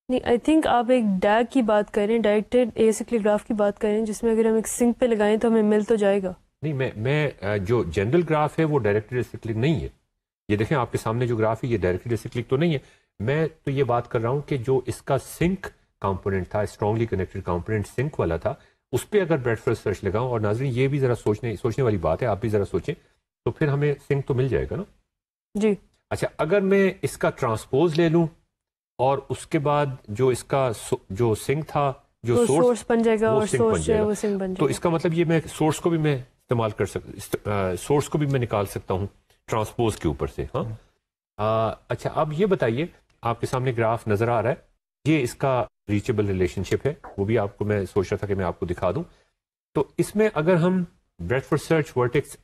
نہیں، آئی تھنک آپ ایک ڈیگ کی بات کریں، ڈائریکٹڈ ایسیکلی گراف کی بات کریں، جس میں اگر ہم ایک سنک پہ لگائیں تو ہمیں مل تو جائے گا. نہیں، میں جو جنرل گراف ہے وہ ڈائریکٹڈ ایسیکلک نہیں ہے. یہ دیکھیں آپ کے سامنے جو گراف ہے یہ ڈائریکٹڈ ایسیکلک تو نہیں ہے. میں تو یہ بات کر رہا ہوں کہ جو اس کا سنک کمپوننٹ تھا، اسٹرانگلی کنیکٹڈ کمپوننٹ سنک والا تھا، اس پہ اگر بریڈتھ فرسٹ سرچ لگاؤں، اور ناظرین یہ بھی ذرا سوچنے والی بات ہے، آپ بھی ذرا سوچیں، تو پھر ہمیں سنک تو مل جائے گا نا. جی اچھا، اگر میں اس کا ٹرانسپوز لے لوں اور اس کے بعد جو اس کا جو سنک تھا، جو سورس بن جائے گا وہ اور سنک بن سورس جو جائے ہے گا، وہ سنک بن تو جائے اس کا مطلب یہ میں سورس کو بھی میں استعمال کر سورس کو بھی میں نکال سکتا ہوں ٹرانسپوز کے اوپر سے. ہاں اچھا، اب یہ بتائیے، آپ کے سامنے گراف نظر آ رہا ہے، یہ اس کا ریچیبل ریلیشن شپ ہے، وہ بھی آپ کو میں سوچ رہا تھا کہ میں آپ کو دکھا دوں. تو اس میں اگر ہم بریڈتھ فرسٹ سرچ ورٹیکس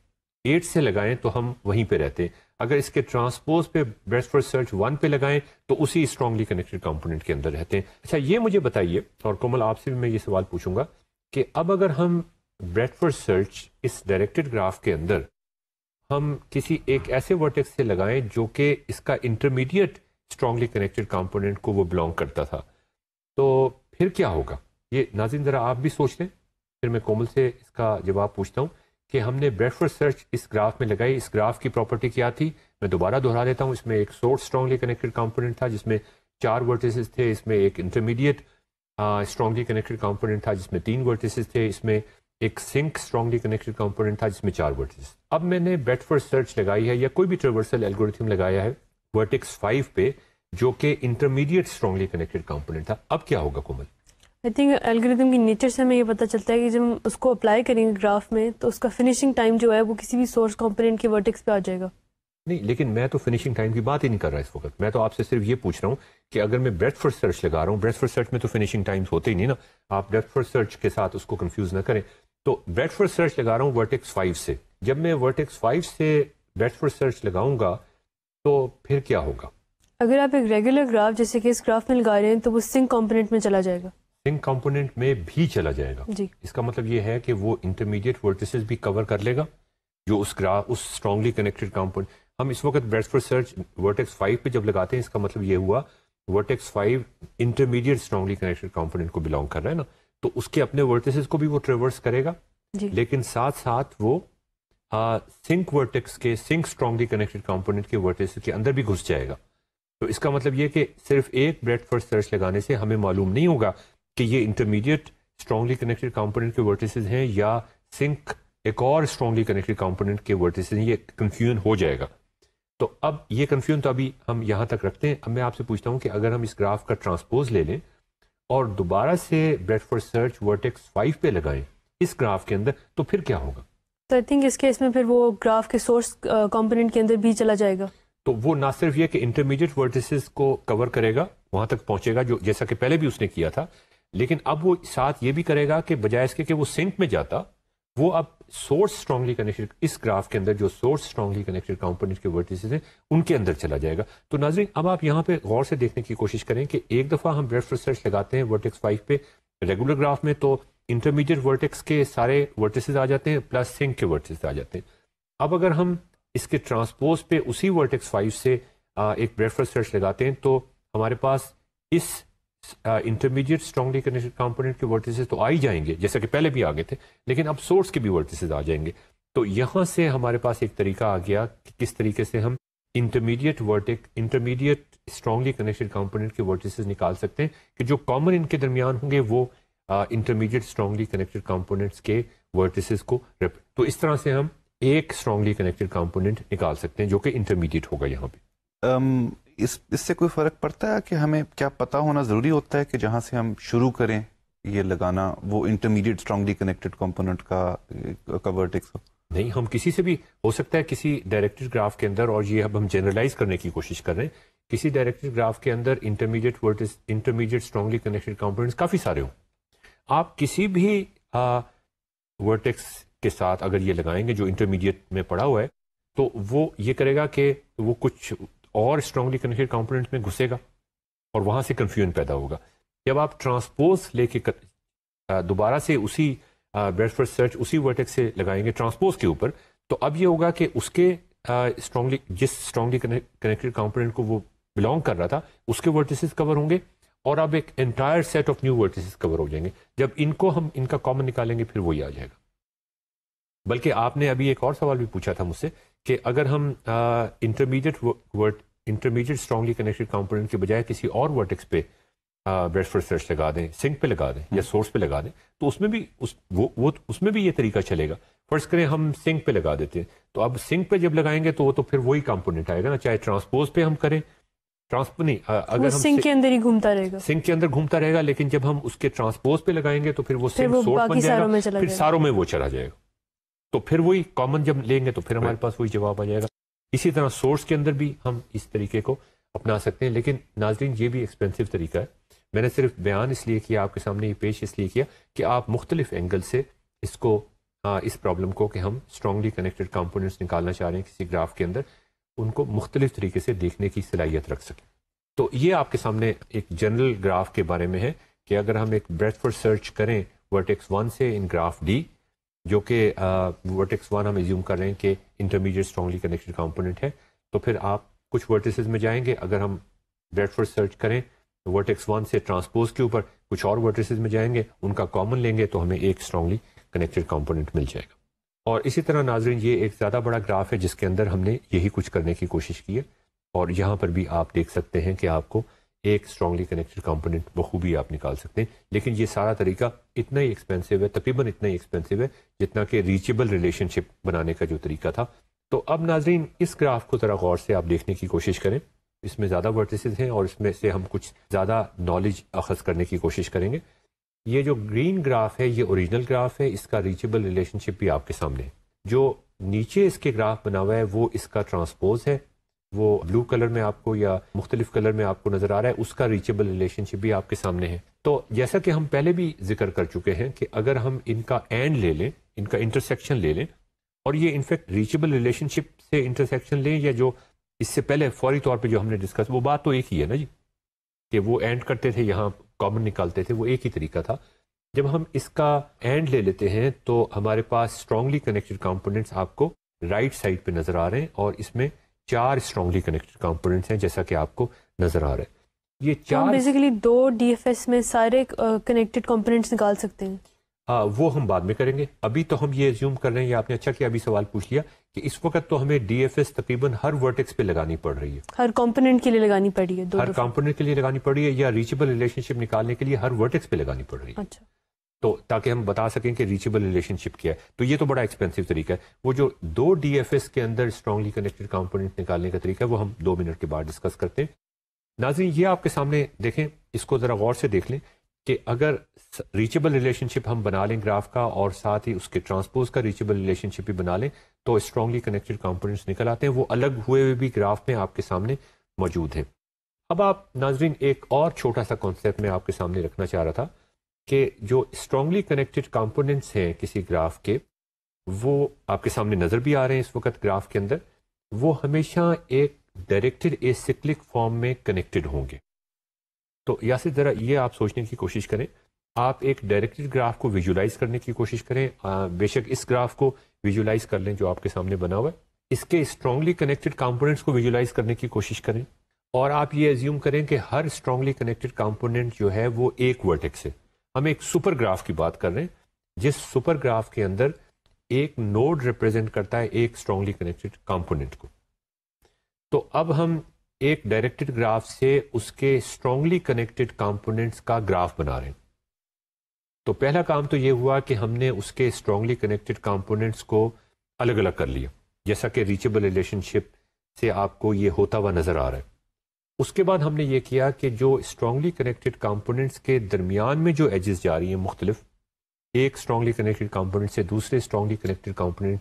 8 سے لگائیں تو ہم وہیں پہ رہتے ہیں. اگر اس کے ٹرانسپوز پہ بریڈتھ فرسٹ سرچ 1 پہ لگائیں تو اسی اسٹرانگلی کنیکٹڈ کمپوننٹ کے اندر رہتے ہیں. اچھا، یہ مجھے بتائیے، اور کومل آپ سے بھی میں یہ سوال پوچھوں گا کہ اب اگر ہم بریڈتھ فرسٹ سرچ اس ڈائریکٹڈ گراف کے اندر ہم کسی ایک ایسے ورٹیکس سے لگائیں جو کہ اس کا انٹرمیڈیٹ اسٹرانگلی کنیکٹڈ کمپوننٹ کو وہ بلانگ کرتا تھا، تو پھر کیا ہوگا؟ یہ ناظرین ذرا آپ بھی سوچ لیں، پھر میں کومل سے اس کا جواب پوچھتا ہوں کہ ہم نے بریڈتھ فرسٹ سرچ اس گراف میں لگائی. اس گراف کی پراپرٹی کیا تھی؟ میں دوبارہ دہرا دیتا ہوں. اس میں ایک سورس اسٹرانگلی کنیکٹڈ کمپوننٹ تھا جس میں 4 ورٹیسز تھے. اس میں ایک انٹرمیڈیٹ اسٹرانگلی کنیکٹڈ کمپوننٹ تھا جس میں 3 ورٹیسز تھے. اس میں ایک سنک اسٹرانگلی کنیکٹڈ کمپوننٹ تھا جس میں 4 ورٹیسز. اب میں نے بریڈتھ فرسٹ سرچ لگائی ہے یا کوئی بھی ٹریورسل الگورتھم لگایا ہے ورٹیکس 5 پہ جو کہ انٹرمیڈیٹ اسٹرانگلی کنیکٹڈ کمپوننٹ تھا. اب کیا ہوگا کومل؟ آئی تھنک الگوریتم کی نیچر سے ہمیں یہ پتہ چلتا ہے کہ جب ہم اس کو اپلائی کریں گے گراف میں تو اس کا فنیشنگ ٹائم جو ہے وہ کسی بھی سورس کمپوننٹ کے ورٹیکس پہ آ جائے گا. نہیں، لیکن میں تو فنیشنگ ٹائم کی بات ہی نہیں کر رہا اس وقت. میں تو آپ سے صرف یہ پوچھ رہا ہوں کہ اگر میں بریڈتھ فرسٹ سرچ لگا رہا ہوں، بریڈتھ فرسٹ سرچ میں تو فنیشنگ ٹائمز ہوتے ہی نہیں نا، آپ بریڈتھ فرسٹ سرچ کے ساتھ اس کو کنفیوز نہ کریں. تو بریڈتھ فرسٹ سرچ لگا رہا ہوں ورٹیکس 5 سے. جب میں ورٹیکس 5 سے بریڈتھ فرسٹ سرچ لگاؤں گا تو پھر کیا ہوگا؟ اگر آپ ایک ریگولر گراف جیسے کہ اس گراف میں لگا رہے ہیں تو وہ سنک کمپوننٹ میں چلا جائے گا. سنک کمپوننٹ میں بھی چلا جائے گا. جی، اس کا مطلب یہ ہے کہ وہ انٹرمیڈیٹ ورٹیسز بھی کور کر لے گا جو اس گراف اس اسٹرانگلی کنیکٹڈ کمپوننٹ. ہم اس وقت بریڈتھ فرسٹ سرچ ورٹیکس 5 پہ جب لگاتے ہیں اس کا مطلب یہ ہوا vertex 5 intermediate strongly connected component کو بلانگ کر رہا ہے نا، تو اس کے اپنے ورٹیسز کو بھی وہ ٹریورس کرے گا. جی، لیکن ساتھ ساتھ وہ سنک ورٹیکس کے سنک اسٹرانگلی کنیکٹڈ کمپوننٹ کے ورٹیسز کے اندر بھی گھس جائے گا. تو اس کا مطلب یہ کہ صرف ایک بریڈتھ فرسٹ سرچ لگانے سے ہمیں معلوم نہیں ہوگا کہ یہ انٹرمیڈیٹ اسٹرانگلی کنیکٹڈ کمپوننٹ کے ورٹیسز ہیں یا سنک ایک اور اسٹرانگلی کنیکٹڈ کمپوننٹ کے ورٹیسز ہیں. یہ کنفیوژن ہو جائے گا. تو اب یہ کنفیوژن تو ابھی ہم یہاں تک رکھتے ہیں. اب میں آپ سے پوچھتا ہوں کہ اگر ہم اس گراف کا ٹرانسپوز لے لیں اور دوبارہ سے بریڈتھ فرسٹ سرچ ورٹیکس 5 پہ لگائیں اس گراف کے اندر تو پھر کیا ہوگا؟ تو آئی تھنک اس کیس میں پھر وہ گراف کے سورس کمپوننٹ کے اندر بھی چلا جائے گا. تو وہ نہ صرف یہ کہ انٹرمیڈیٹ ورٹیسز کو کور کرے گا، وہاں تک پہنچے گا جو جیسا کہ پہلے بھی اس نے کیا تھا، لیکن اب وہ ساتھ یہ بھی کرے گا کہ بجائے اس کے کہ وہ سنک میں جاتا، وہ اب سورس اسٹرانگلی کنیکٹڈ اس گراف کے اندر جو سورس اسٹرانگلی کنیکٹڈ کمپوننٹ کے ورٹیسز ہیں ان کے اندر چلا جائے گا. تو ناظرین اب آپ یہاں پہ غور سے دیکھنے کی کوشش کریں کہ ایک دفعہ ہم بریڈتھ فرسٹ سرچ لگاتے ہیں ورٹیکس 5 پہ ریگولر گراف میں تو انٹرمیڈیٹ ورٹیکس کے سارے ورٹیسز آ جاتے ہیں پلس سنک کے ورٹیسز آ جاتے ہیں. اب اگر ہم اس کے ٹرانسپوز پہ اسی ورٹیکس 5 سے ایک بریڈتھ فرسٹ سرچ لگاتے ہیں تو ہمارے پاس اس انٹرمیڈیٹ اسٹرانگلی کنیکٹڈ کمپوننٹ کے ورٹیسز تو آ ہی جائیں گے جیسا کہ پہلے بھی آ گئے تھے، لیکن اب سورس کے بھی ورٹیسز آ جائیں گے. تو یہاں سے ہمارے پاس ایک طریقہ آ گیا کہ کس طریقے سے ہم انٹرمیڈیٹ اسٹرانگلی کنیکٹڈ کمپوننٹ کے ورٹیسز نکال سکتے ہیں کہ جو کامن ان کے درمیان ہوں گے وہ انٹرمیڈیٹ اسٹرانگلی کنیکٹڈ کمپوننٹس کے ورٹیسز کو تو اس طرح سے ہم ایک اسٹرانگلی کنیکٹڈ کمپوننٹ نکال سکتے ہیں جو کہ انٹرمیڈیٹ ہوگا. یہاں پہ اس سے کوئی فرق پڑتا ہے کہ ہمیں کیا پتہ ہونا ضروری ہوتا ہے کہ جہاں سے ہم شروع کریں یہ لگانا وہ انٹرمیڈیٹ اسٹرانگلی کنیکٹڈ کمپوننٹ کا ورٹیکس ہو؟ نہیں، ہم کسی سے بھی ہو سکتا ہے کسی ڈائریکٹڈ گراف کے اندر، اور یہ اب ہم جنرلائز کرنے کی کوشش کر رہے ہیں، کسی ڈائریکٹڈ گراف کے اندر انٹرمیڈیٹ اسٹرانگلی کنیکٹڈ کمپوننٹس کافی سارے ہوں. آپ کسی بھی ورٹیکس کے ساتھ اگر یہ لگائیں گے جو انٹرمیڈیٹ میں پڑا ہوا ہے تو وہ یہ کرے گا کہ وہ کچھ اور اسٹرانگلی کنیکٹڈ کمپوننٹ میں گھسے گا اور وہاں سے کنفیوژن پیدا ہوگا. جب آپ ٹرانسپوز لے کے دوبارہ سے اسی بریڈ فرسٹ سرچ اسی ورٹیکس سے لگائیں گے ٹرانسپوز کے اوپر, تو اب یہ ہوگا کہ اس کے جس اسٹرانگلی کنیکٹڈ کمپوننٹ کو وہ بلانگ کر رہا تھا اس کے ورٹیسز کور ہوں گے, اور اب ایک entire set of new vertices cover ہو جائیں گے. جب ان کو ہم ان کا کامن نکالیں گے پھر وہی آ جائے گا. بلکہ آپ نے ابھی ایک اور سوال بھی پوچھا تھا مجھ سے کہ اگر ہم انٹرمیڈیٹ اسٹرانگلی کنیکٹڈ کمپوننٹ کے بجائے کسی اور ورٹیکس پہ بریڈ فرسٹ سرچ لگا دیں, سنک پہ لگا دیں یا سورس پہ لگا دیں, تو اس میں بھی اس میں بھی یہ طریقہ چلے گا. فرض کریں ہم سنک پہ لگا دیتے ہیں, تو اب سنک پہ جب لگائیں گے تو پھر وہی کمپوننٹ آئے گا نا, چاہے ٹرانسپوز پہ ہم کریں, نہیں اگر ہم سنک کے اندر ہی گھومتا رہے گا, سنک کے اندر گھومتا رہے گا, لیکن جب ہم اس کے ٹرانسپوز پہ لگائیں گے تو پھر وہ سنک سورس بن جائے گا, پھر ساروں میں وہ چلا جائے گا. تو پھر وہی کامن جب لیں گے تو پھر ہمارے پاس وہی جواب آ جائے گا. اسی طرح سورس کے اندر بھی ہم اس طریقے کو اپنا سکتے ہیں, لیکن ناظرین یہ بھی ایکسپینسو طریقہ ہے. میں نے صرف بیان اس لیے کیا آپ کے سامنے, یہ پیش اس لیے کیا کہ آپ مختلف اینگل سے اس کو اس پرابلم کو کہ ہم اسٹرانگلی کنیکٹڈ کمپوننٹس نکالنا چاہ رہے ہیں کسی گراف کے اندر, ان کو مختلف طریقے سے دیکھنے کی صلاحیت رکھ سکیں. تو یہ آپ کے سامنے ایک جنرل گراف کے بارے میں ہے کہ اگر ہم ایک بریڈ فرسٹ سرچ کریں ورٹیکس 1 سے ان گراف ڈی, جو کہ ورٹیکس 1 ہم ایزیوم کر رہے ہیں کہ انٹرمیڈیٹ اسٹرانگلی کنیکٹڈ کمپوننٹ ہے, تو پھر آپ کچھ ورٹیسز میں جائیں گے. اگر ہم بریڈ فرسٹ سرچ کریں ورٹیکس 1 سے ٹرانسپوز کے اوپر, کچھ اور ورٹیسز میں جائیں گے, ان کا کامن لیں گے تو ہمیں ایک اسٹرانگلی کنیکٹڈ کمپوننٹ مل جائے گا. اور اسی طرح ناظرین یہ ایک زیادہ بڑا گراف ہے جس کے اندر ہم نے یہی کچھ کرنے کی کوشش کی ہے, اور یہاں پر بھی آپ دیکھ سکتے ہیں کہ آپ کو ایک اسٹرانگلی کنیکٹڈ کمپوننٹ بخوبی آپ نکال سکتے ہیں. لیکن یہ سارا طریقہ اتنا ہی ایکسپینسو ہے, تقریباً اتنا ہی ایکسپینسو ہے جتنا کہ ریچیبل ریلیشن شپ بنانے کا جو طریقہ تھا. تو اب ناظرین اس گراف کو ذرا غور سے آپ دیکھنے کی کوشش کریں. اس میں زیادہ ورٹیسز ہیں اور اس میں سے ہم کچھ زیادہ نالج اخذ کرنے کی کوشش کریں گے. یہ جو گرین گراف ہے یہ اوریجنل گراف ہے, اس کا ریچیبل ریلیشن شپ بھی آپ کے سامنے ہے. جو نیچے اس کے گراف بنا ہوا ہے وہ اس کا ٹرانسپوز ہے, وہ بلو کلر میں آپ کو یا مختلف کلر میں آپ کو نظر آ رہا ہے, اس کا ریچیبل ریلیشن شپ بھی آپ کے سامنے ہے. تو جیسا کہ ہم پہلے بھی ذکر کر چکے ہیں کہ اگر ہم ان کا اینڈ لے لیں, ان کا انٹرسیکشن لے لیں, اور یہ انفیکٹ ریچیبل ریلیشن شپ سے انٹرسیکشن لیں یا جو اس سے پہلے فوری طور پہ جو ہم نے ڈسکس, وہ بات تو ایک ہی ہے نا جی, کہ وہ اینڈ کرتے تھے یہاں کامن نکالتے تھے, وہ ایک ہی طریقہ تھا. جب ہم اس کا اینڈ لے لیتے ہیں تو ہمارے پاس اسٹرانگلی کنیکٹڈ کمپوننٹس آپ کو رائٹ سائڈ پہ نظر آ رہے ہیں, اور اس میں 4 اسٹرانگلی کنیکٹڈ کمپوننٹس ہیں جیسا کہ آپ کو نظر آ رہا ہے. یہ 4 بیسیکلی 2 ڈی ایف ایس میں سارے کنیکٹڈ کمپوننٹس نکال سکتے ہیں. وہ ہم بعد میں کریں گے. ابھی تو ہم یہ ایزیوم کر رہے ہیں, یہ آپ نے اچھا کیا ابھی سوال پوچھ لیا, کہ اس وقت تو ہمیں ڈی ایف ایس تقریباً ہر ورٹیکس پہ لگانی پڑ رہی ہے, ہر کمپوننٹ کے لیے لگانی پڑی ہے, ہر کمپوننٹ کے لیے لگانی پڑی ہے, یا ریچیبل ریلیشن شپ نکالنے کے لیے ہر ورٹیکس پہ لگانی پڑ رہی ہے. اچھا, تو تاکہ ہم بتا سکیں کہ ریچیبل ریلیشن شپ کیا ہے. تو یہ تو بڑا ایکسپینسو طریقہ ہے. وہ جو 2 ڈی ایف ایس کے اندر اسٹرانگلی کنیکٹڈ کمپوننٹ نکالنے کا طریقہ ہے وہ ہم 2 منٹ کے بعد ڈسکس کرتے ہیں. ناظرین یہ آپ کے سامنے دیکھیں, اس کو ذرا غور سے دیکھ لیں کہ اگر ریچیبل ریلیشن شپ ہم بنا لیں گراف کا, اور ساتھ ہی اس کے ٹرانسپوز کا ریچیبل ریلیشن شپ بھی بنا لیں, تو اسٹرانگلی کنیکٹڈ کمپوننٹس نکل آتے ہیں. وہ الگ ہوئے ہوئے بھی گراف میں آپ کے سامنے موجود ہیں. اب آپ ناظرین ایک اور چھوٹا سا کانسیپٹ میں آپ کے سامنے رکھنا چاہ رہا تھا کہ جو اسٹرانگلی کنیکٹڈ کمپوننٹس ہیں کسی گراف کے, وہ آپ کے سامنے نظر بھی آ رہے ہیں اس وقت گراف کے اندر, وہ ہمیشہ ایک ڈائریکٹڈ اے سکلک فارم میں کنیکٹڈ ہوں گے. تو یاسر ذرا یہ آپ سوچنے کی کوشش کریں, آپ ایک ڈائریکٹڈ گراف کو ویژولائز کرنے کی کوشش کریں. بے شک اس گراف کو ویژولائز کر لیں جو آپ کے سامنے بنا ہوا ہے, اس کے اسٹرانگلی کنیکٹڈ کمپوننٹس کو ویژولائز کرنے کی کوشش کریں, اور آپ یہ ایزیوم کریں کہ ہر اسٹرانگلی کنیکٹڈ کمپوننٹ جو ہے وہ ایک ورٹیکس ہے. ہم ایک سپر گراف کی بات کر رہے ہیں جس سپر گراف کے اندر ایک نوڈ ریپرزینٹ کرتا ہے ایک اسٹرانگلی کنیکٹڈ کمپوننٹ کو. تو اب ہم ایک ڈائریکٹڈ گراف سے اس کے اسٹرانگلی کنیکٹڈ کمپوننٹس کا گراف بنا رہے ہیں. تو پہلا کام تو یہ ہوا کہ ہم نے اس کے اسٹرانگلی کنیکٹڈ کمپوننٹس کو الگ الگ کر لیا, جیسا کہ ریچیبل ریلیشن شپ سے آپ کو یہ ہوتا ہوا نظر آ رہا ہے. اس کے بعد ہم نے یہ کیا کہ جو اسٹرانگلی کنیکٹڈ کمپوننٹس کے درمیان میں جو ایجز جا رہی ہیں مختلف, ایک اسٹرانگلی کنیکٹڈ کمپوننٹ سے دوسرے اسٹرانگلی کنیکٹڈ کمپوننٹ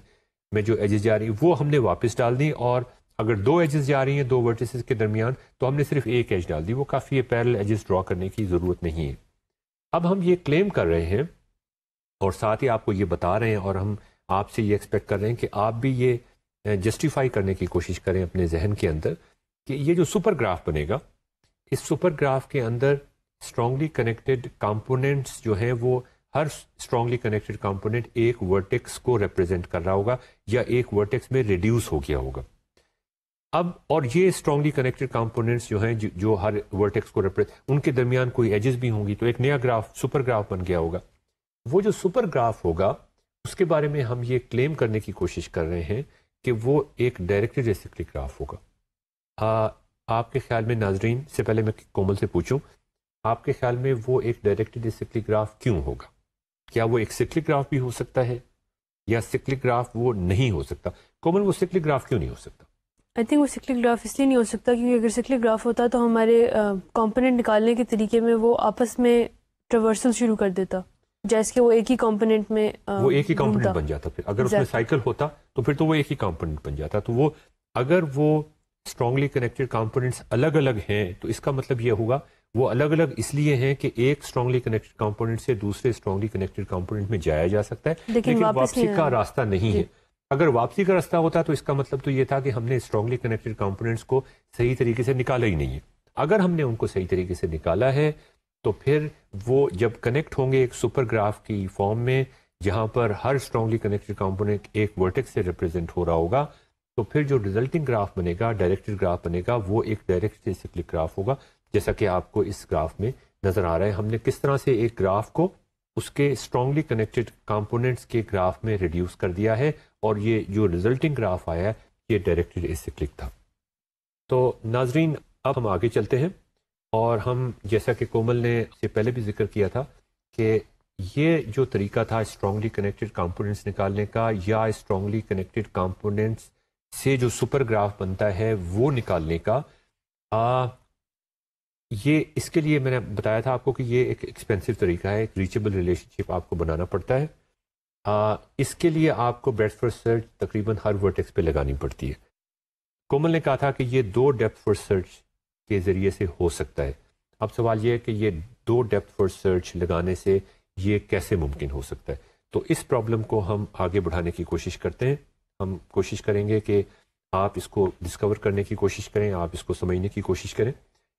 میں جو ایجز جا رہی ہیں وہ ہم نے واپس ڈال دی, اور اگر 2 ایجز جا رہی ہیں 2 ورٹیسز کے درمیان تو ہم نے صرف ایک ایج ڈال دی. وہ کافی ہے, پیرل ایجز ڈرا کرنے کی ضرورت نہیں ہے. اب ہم یہ کلیم کر رہے ہیں اور ساتھ ہی آپ کو یہ بتا رہے ہیں, اور ہم آپ سے یہ ایکسپیکٹ کر رہے ہیں کہ آپ بھی یہ جسٹیفائی کرنے کی کوشش کریں اپنے ذہن کے اندر کہ یہ جو سپر گراف بنے گا, اس سپر گراف کے اندر اسٹرانگلی کنیکٹڈ کمپوننٹس جو ہیں وہ ہر اسٹرانگلی کنیکٹڈ کمپوننٹ ایک ورٹیکس کو ریپرزینٹ کر رہا ہوگا یا ایک ورٹیکس میں ریڈیوس ہو گیا ہوگا. اب اور یہ اسٹرانگلی کنیکٹڈ کمپوننٹس جو ہیں جو ہر ورٹیکس کو ریپرزینٹ، ان کے درمیان کوئی ایجز بھی ہوں گی تو ایک نیا گراف سپر گراف بن گیا ہوگا. وہ جو سپر گراف ہوگا اس کے بارے میں ہم یہ کلیم کرنے کی کوشش کر رہے ہیں کہ وہ ایک ڈائریکٹڈ ایسیکلک گراف ہوگا. آپ کے خیال میں ناظرین سے پہلے میں کومل سے پوچھوں، آپ کے خیال میں وہ ایک ڈائریکٹڈ ایسیکلک گراف کیوں ہوگا؟ کیا وہ ایک سکلک گراف بھی ہو سکتا ہے یا سکلک گراف وہ نہیں ہو سکتا؟ کومل، وہ سکلک گراف کیوں نہیں ہو سکتا؟ آئی تھنک وہ سکلک گراف اس لیے نہیں ہو سکتا کیونکہ اگر سکلک گراف ہوتا تو ہمارے کمپوننٹ نکالنے کے طریقے میں وہ آپس میں ٹریورسل شروع کر دیتا، جیسے کہ وہ ایک ہی کمپوننٹ میں وہ ایک ہی کمپوننٹ بن جاتا. پھر اگر اس میں سائیکل ہوتا تو پھر تو وہ ایک ہی کمپوننٹ بن جاتا. تو وہ اگر وہ اسٹرانگلی کنیکٹڈ کمپوننٹس الگ الگ ہیں تو اس کا مطلب یہ ہوگا وہ الگ الگ اس لیے ہیں کہ ایک اسٹرانگلی کنیکٹڈ کمپوننٹ سے دوسرے اسٹرانگلی کنیکٹڈ کمپوننٹ میں جایا جا سکتا ہے لیکن واپسی کا راستہ نہیں ہے. اگر واپسی کا راستہ ہوتا تو اس کا مطلب تو یہ تھا کہ ہم نے اسٹرانگلی کنیکٹڈ کمپوننٹس کو صحیح طریقے سے نکالا ہی نہیں ہے. اگر ہم نے ان کو صحیح طریقے سے نکالا ہے تو پھر وہ جب کنیکٹ ہوں گے ایک سپر گراف کی فارم میں جہاں پر ہر اسٹرانگلی کنیکٹڈ کمپوننٹ ایک ورٹیکس سے ریپرزینٹ ہو رہا ہوگا، تو پھر جو ریزلٹنگ گراف بنے گا، ڈائریکٹڈ گراف بنے گا، وہ ایک ڈائریکٹ ایسیکلک گراف ہوگا. جیسا کہ آپ کو اس گراف میں نظر آ رہا ہے ہم نے کس طرح سے ایک گراف کو اس کے اسٹرانگلی کنیکٹڈ کمپوننٹس کے گراف میں ریڈیوس کر دیا ہے اور یہ جو ریزلٹنگ گراف آیا ہے یہ ڈائریکٹڈ ایسیکلک تھا. تو ناظرین اب ہم آگے چلتے ہیں اور ہم جیسا کہ کومل نے سے پہلے بھی ذکر کیا تھا کہ یہ جو طریقہ تھا اسٹرانگلی کنیکٹڈ کمپوننٹس نکالنے کا یا اسٹرانگلی کنیکٹڈ کمپوننٹس سے جو سپر گراف بنتا ہے وہ نکالنے کا، یہ اس کے لیے میں نے بتایا تھا آپ کو کہ یہ ایک ایکسپینسو طریقہ ہے، ایک ریچیبل ریلیشن شپ آپ کو بنانا پڑتا ہے. اس کے لیے آپ کو بریڈتھ فرسٹ سرچ تقریباً ہر ورٹیکس پہ لگانی پڑتی ہے. کومل نے کہا تھا کہ یہ 2 ڈیپتھ فرسٹ سرچ کے ذریعے سے ہو سکتا ہے. اب سوال یہ ہے کہ یہ 2 ڈیپتھ فرسٹ سرچ لگانے سے یہ کیسے ممکن ہو سکتا ہے؟ تو اس پرابلم کو ہم آگے بڑھانے کی کوشش کرتے ہیں. ہم کوشش کریں گے کہ آپ اس کو ڈسکور کرنے کی کوشش کریں، آپ اس کو سمجھنے کی کوشش کریں.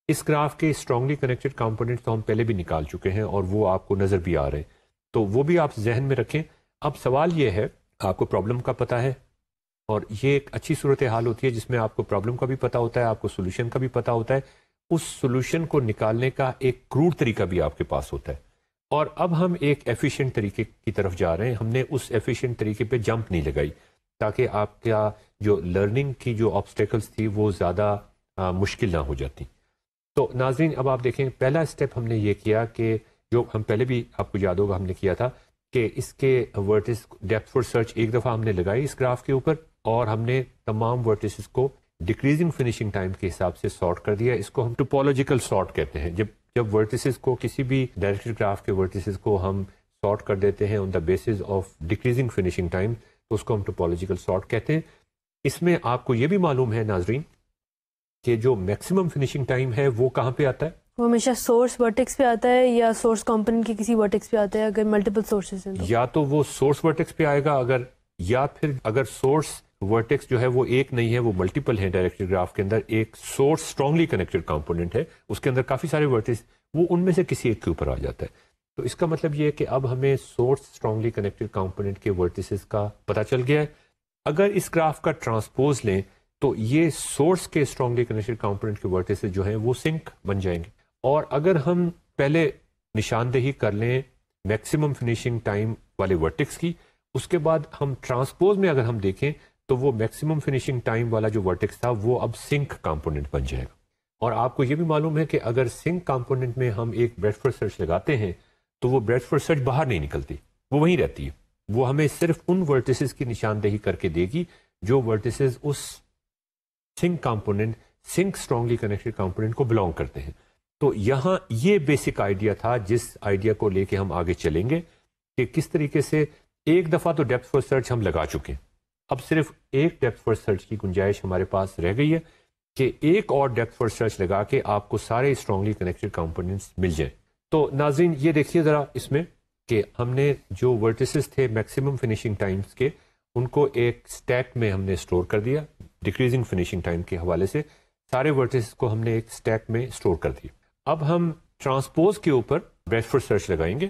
اس گراف کے اسٹرانگلی کنیکٹڈ کمپوننٹ تو ہم پہلے بھی نکال چکے ہیں اور وہ آپ کو نظر بھی آ رہے ہیں، تو وہ بھی آپ ذہن میں رکھیں. اب سوال یہ ہے آپ کو پرابلم کا پتہ ہے اور یہ ایک اچھی صورتحال ہوتی ہے جس میں آپ کو پرابلم کا بھی پتہ ہوتا ہے، آپ کو سولوشن کا بھی پتہ ہوتا ہے. اس سولوشن کو نکالنے کا ایک کروڈ طریقہ بھی آپ کے پاس ہوتا ہے اور اب ہم ایک ایفیشینٹ طریقے کی طرف جا رہے ہیں. ہم نے اس ایفیشینٹ طریقے پہ جمپ نہیں لگائی تاکہ آپ کا جو لرننگ کی جو آبسٹیکلس تھی وہ زیادہ مشکل نہ ہو جاتی. تو ناظرین اب آپ دیکھیں پہلا اسٹیپ ہم نے یہ کیا کہ جو ہم پہلے بھی آپ کو یاد ہوگا ہم نے کیا تھا کہ اس کے ورٹس ڈیپتھ فرسٹ سرچ ایک دفعہ ہم نے لگائی اس گراف کے اوپر اور ہم نے تمام ورٹسز کو ڈیکریزنگ فنیشنگ ٹائم کے حساب سے سارٹ کر دیا. اس کو ہم ٹوپولوجیکل سارٹ کہتے ہیں. جب ورٹسز کو کسی بھی ڈائریکٹڈ گراف کے ورٹسز کو ہم سارٹ کر دیتے ہیں on the basis of decreasing finishing time تو اس کو ہم ٹوپولوجیکل سارٹ کہتے ہیں. اس میں آپ کو یہ بھی معلوم ہے ناظرین کہ جو میکسیمم فنیشنگ ٹائم ہے وہ کہاں پہ آتا ہے؟ وہ ہمیشہ سورس ورٹیکس پہ آتا ہے یا سورس کمپوننٹ کے کسی ورٹیکس پہ آتا ہے اگر ملٹیپل سورسز ہیں. یا تو وہ سورس ورٹیکس پہ آئے گا یا پھر اگر سورس ورٹیکس جو ہے وہ ایک نہیں ہے وہ ملٹیپل ہے ڈائریکٹڈ گراف کے اندر. ایک سورس اسٹرانگلی کنیکٹڈ کمپوننٹ ہے اس کے اندر کافی سارے ورٹیکس، وہ ان میں سے کسی ایک کے اوپر آ جاتا ہے. تو اس کا مطلب یہ ہے کہ اب ہمیں سورس اسٹرانگلی کنیکٹڈ کمپوننٹ کے ورٹیسز کا پتہ چل گیا ہے. اگر اس گراف کا ٹرانسپوز لیں تو یہ سورس کے اسٹرانگلی کنیکٹڈ کمپوننٹ کے ورٹیسز جو ہیں وہ سنک بن جائیں گے. اور اگر ہم پہلے نشاندہی کر لیں میکسیمم فنیشنگ ٹائم والے ورٹیکس کی، اس کے بعد ہم ٹرانسپوز میں اگر ہم دیکھیں تو وہ میکسیمم فنیشنگ ٹائم والا جو ورٹیکس تھا وہ اب سنک کمپوننٹ بن جائے گا. اور آپ کو یہ بھی معلوم ہے کہ اگر سنک کمپوننٹ میں ہم ایک بریڈتھ فرسٹ سرچ لگاتے ہیں تو وہ بریڈتھ فرسٹ سرچ باہر نہیں نکلتی، وہ وہیں رہتی ہے. وہ ہمیں صرف ان ورٹیسز کی نشاندہی کر کے دے گی جو ورٹیسز اس sink component sink strongly connected component کو بلانگ کرتے ہیں. تو یہاں یہ بیسک آئیڈیا تھا جس آئیڈیا کو لے کے ہم آگے چلیں گے کہ کس طریقے سے ایک دفعہ تو ڈیپتھ فرسٹ سرچ ہم لگا چکے ہیں، اب صرف ایک ڈیپتھ فرسٹ سرچ کی گنجائش ہمارے پاس رہ گئی ہے کہ ایک اور ڈیپتھ فرسٹ سرچ لگا کے آپ کو سارے اسٹرانگلی کنیکٹڈ کمپوننٹس مل جائیں. تو ناظرین یہ دیکھیے ذرا اس میں کہ ہم نے جو ورٹیسز تھے میکسیمم فنیشنگ ٹائمز کے ان کو ایک اسٹیک میں ہم نے اسٹور کر دیا. ڈیکریزنگ فنیشنگ ٹائم کے حوالے سے سارے ورٹیسز کو ہم نے ایک اسٹیک میں اسٹور کر دیا. اب ہم ٹرانسپوز کے اوپر بریڈ فرسٹ سرچ لگائیں گے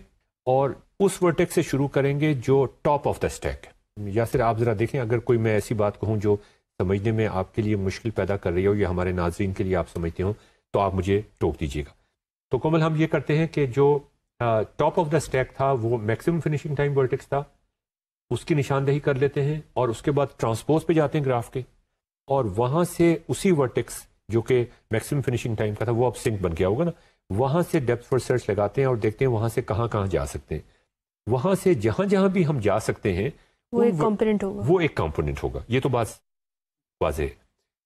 اور اس ورٹیکس سے شروع کریں گے جو ٹاپ آف دا اسٹیک ہے. یا پھر آپ ذرا دیکھیں اگر کوئی میں ایسی بات کہوں جو سمجھنے میں آپ کے لیے مشکل پیدا کر رہی ہو یا ہمارے ناظرین کے لیے آپ سمجھتے ہوں تو آپ مجھے ٹوک دیجیے گا. تو کومل ہم یہ کرتے ہیں کہ جو ٹاپ آف دا اسٹیک تھا وہ میکسیمم فنیشنگ ٹائم ورٹیکس تھا, اس کی نشاندہی کر لیتے ہیں اور اس کے بعد ٹرانسپوز پہ جاتے ہیں گراف کے اور وہاں سے اسی ورٹیکس جو کہ میکسیمم فنیشنگ ٹائم کا تھا وہ اب سنک بن گیا ہوگا نا, وہاں سے ڈیپتھ فرسٹ سرچ لگاتے ہیں اور دیکھتے ہیں وہاں سے کہاں کہاں جا سکتے ہیں. وہاں سے جہاں جہاں بھی ہم جا سکتے ہیں وہ ایک کمپوننٹ ہوگا, وہ ایک کمپوننٹ ہوگا. یہ تو بات واضح ہے.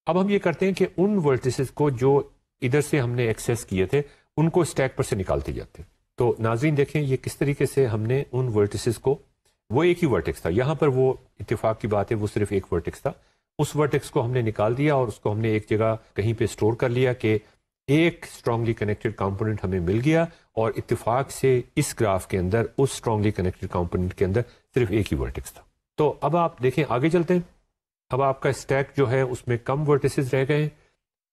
اب ہم یہ کرتے ہیں کہ ان ورٹیسز کو جو ادھر سے ہم نے ایکسیس کیے تھے ان کو اسٹیک پر سے نکالتے جاتے ہیں. تو ناظرین دیکھیں یہ کس طریقے سے ہم نے ان ورٹیسز کو, وہ ایک ہی ورٹیکس تھا یہاں پر, وہ اتفاق کی بات ہے وہ صرف ایک ورٹیکس تھا, اس ورٹیکس کو ہم نے نکال دیا اور اس کو ہم نے ایک جگہ کہیں پہ اسٹور کر لیا کہ ایک اسٹرانگلی کنیکٹڈ کمپوننٹ ہمیں مل گیا اور اتفاق سے اس گراف کے اندر اس اسٹرانگلی کنیکٹڈ کمپوننٹ کے اندر صرف ایک ہی ورٹیکس تھا. تو اب آپ دیکھیں آگے چلتے ہیں. اب آپ کا اسٹیک جو ہے اس میں کم ورٹیسز رہ گئے ہیں.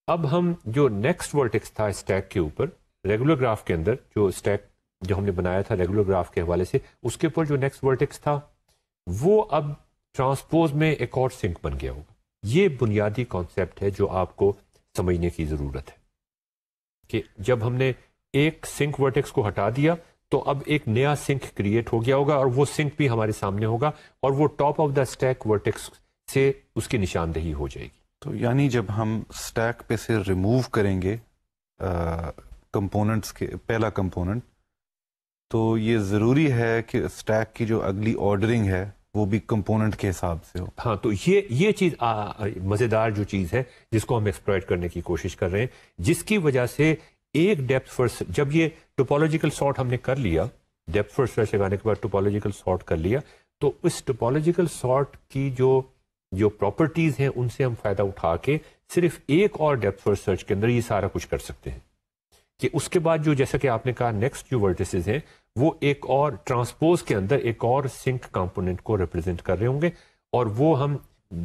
اب ہم جو نیکسٹ ورٹیکس تھا اسٹیک کے اوپر ریگولر گراف کے اندر, جو اسٹیک جو ہم نے بنایا تھا ریگولر گراف کے حوالے سے, اس کے اوپر جو نیکسٹ ورٹیکس تھا وہ اب ٹرانسپوز میں ایک اور سنک بن گیا ہوگا. یہ بنیادی کانسیپٹ ہے جو آپ کو سمجھنے کی ضرورت ہے کہ جب ہم نے ایک سنک ورٹیکس کو ہٹا دیا تو اب ایک نیا سنک کریٹ ہو گیا ہوگا اور وہ سنک بھی ہمارے سامنے ہوگا اور وہ top of the stack vertex سے اس کی نشاندہی ہو جائے گی. تو یعنی جب ہم اسٹیک پہ سے ریموو کریں گے کمپوننٹس کے پہلا کمپوننٹ, تو یہ ضروری ہے کہ اسٹیک کی جو اگلی آرڈرنگ ہے وہ بھی کمپوننٹ کے حساب سے ہو. ہاں, تو یہ چیز مزیدار جو چیز ہے جس کو ہم ایکسپلائٹ کرنے کی کوشش کر رہے ہیں, جس کی وجہ سے ایک ڈیپتھ فرسٹ, جب یہ ٹوپولوجیکل سارٹ ہم نے کر لیا, ڈیپتھ فرسٹ سرچ لگانے کے بعد ٹوپولوجیکل سارٹ کر لیا, تو اس ٹوپولوجیکل سارٹ کی جو پراپرٹیز ہیں ان سے ہم فائدہ اٹھا کے صرف ایک اور ڈیپتھ فرسٹ سرچ کے اندر یہ سارا کچھ کر سکتے ہیں کہ اس کے بعد جو جیسا کہ آپ نے کہا نیکسٹ جو ورٹیسز ہیں وہ ایک اور ٹرانسپوز کے اندر ایک اور سنک کمپوننٹ کو ریپرزینٹ کر رہے ہوں گے. اور وہ ہم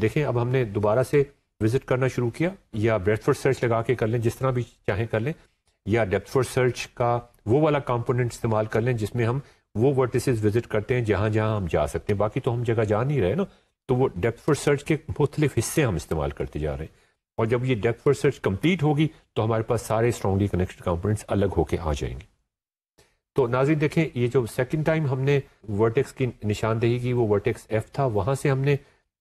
دیکھیں اب ہم نے دوبارہ سے وزٹ کرنا شروع کیا, یا بریڈ فرسٹ سرچ لگا کے کر لیں جس طرح بھی چاہیں کر لیں, یا ڈیپتھ فرسٹ سرچ کا وہ والا کمپوننٹ استعمال کر لیں جس میں ہم وہ ورٹیسز وزٹ کرتے ہیں جہاں جہاں ہم جا سکتے ہیں. باقی تو ہم جگہ جا نہیں رہے نا, تو وہ ڈیپتھ فرسٹ سرچ کے مختلف حصے ہم استعمال کرتے جا رہے ہیں. اور جب یہ ڈیپتھ فرسٹ سرچ کمپلیٹ ہوگی تو ہمارے پاس سارے اسٹرانگلی کنیکٹڈ کمپوننٹس الگ ہو کے آ جائیں گے. تو ناظرین دیکھیں یہ جو سیکنڈ ٹائم ہم نے ورٹیکس کی نشاندہی کی وہ ورٹیکس ایف تھا, وہاں سے ہم نے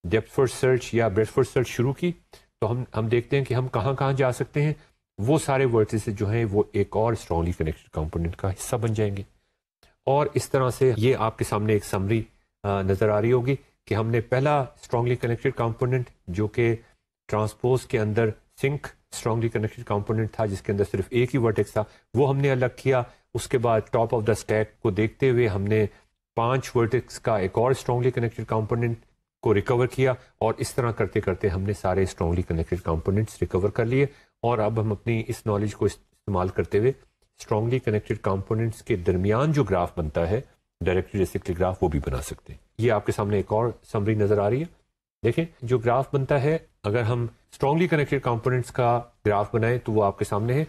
ڈیپتھ فرسٹ سرچ یا بریڈ فرسٹ سرچ شروع کی. تو ہم دیکھتے ہیں کہ ہم کہاں کہاں جا سکتے ہیں. وہ سارے ورٹیسز جو ہیں وہ ایک اور اسٹرانگلی کنیکٹڈ کمپوننٹ کا حصہ بن جائیں گے. اور اس طرح سے یہ آپ کے سامنے ایک سمری نظر آ رہی ہوگی کہ ہم نے پہلا اسٹرانگلی کنیکٹڈ کمپوننٹ جو کہ ٹرانسپوز کے اندر سنک اسٹرانگلی کنیکٹڈ کمپوننٹ تھا جس کے اندر صرف ایک ہی ورٹیکس تھا, وہ ہم نے الگ کیا. اس کے بعد ٹاپ آف دا اسٹیک کو دیکھتے ہوئے ہم نے 5 ورٹیکس کا ایک اور اسٹرانگلی کنیکٹڈ کمپوننٹ کو ریکور کیا, اور اس طرح کرتے کرتے ہم نے سارے اسٹرانگلی کنیکٹڈ کمپوننٹس ریکور کر لیے. اور اب ہم اپنی اس نالج کو استعمال کرتے ہوئے اسٹرانگلی کنیکٹڈ کمپوننٹس کے درمیان جو گراف بنتا ہے ڈائریکٹلی ریسیکل گراف وہ بھی بنا سکتے ہیں. یہ آپ کے سامنے ایک اور سمری نظر آ رہی ہے. دیکھیں جو گراف بنتا ہے, اگر ہم اسٹرانگلی کنیکٹڈ کمپوننٹس کا گراف بنائیں تو وہ آپ کے سامنے ہے.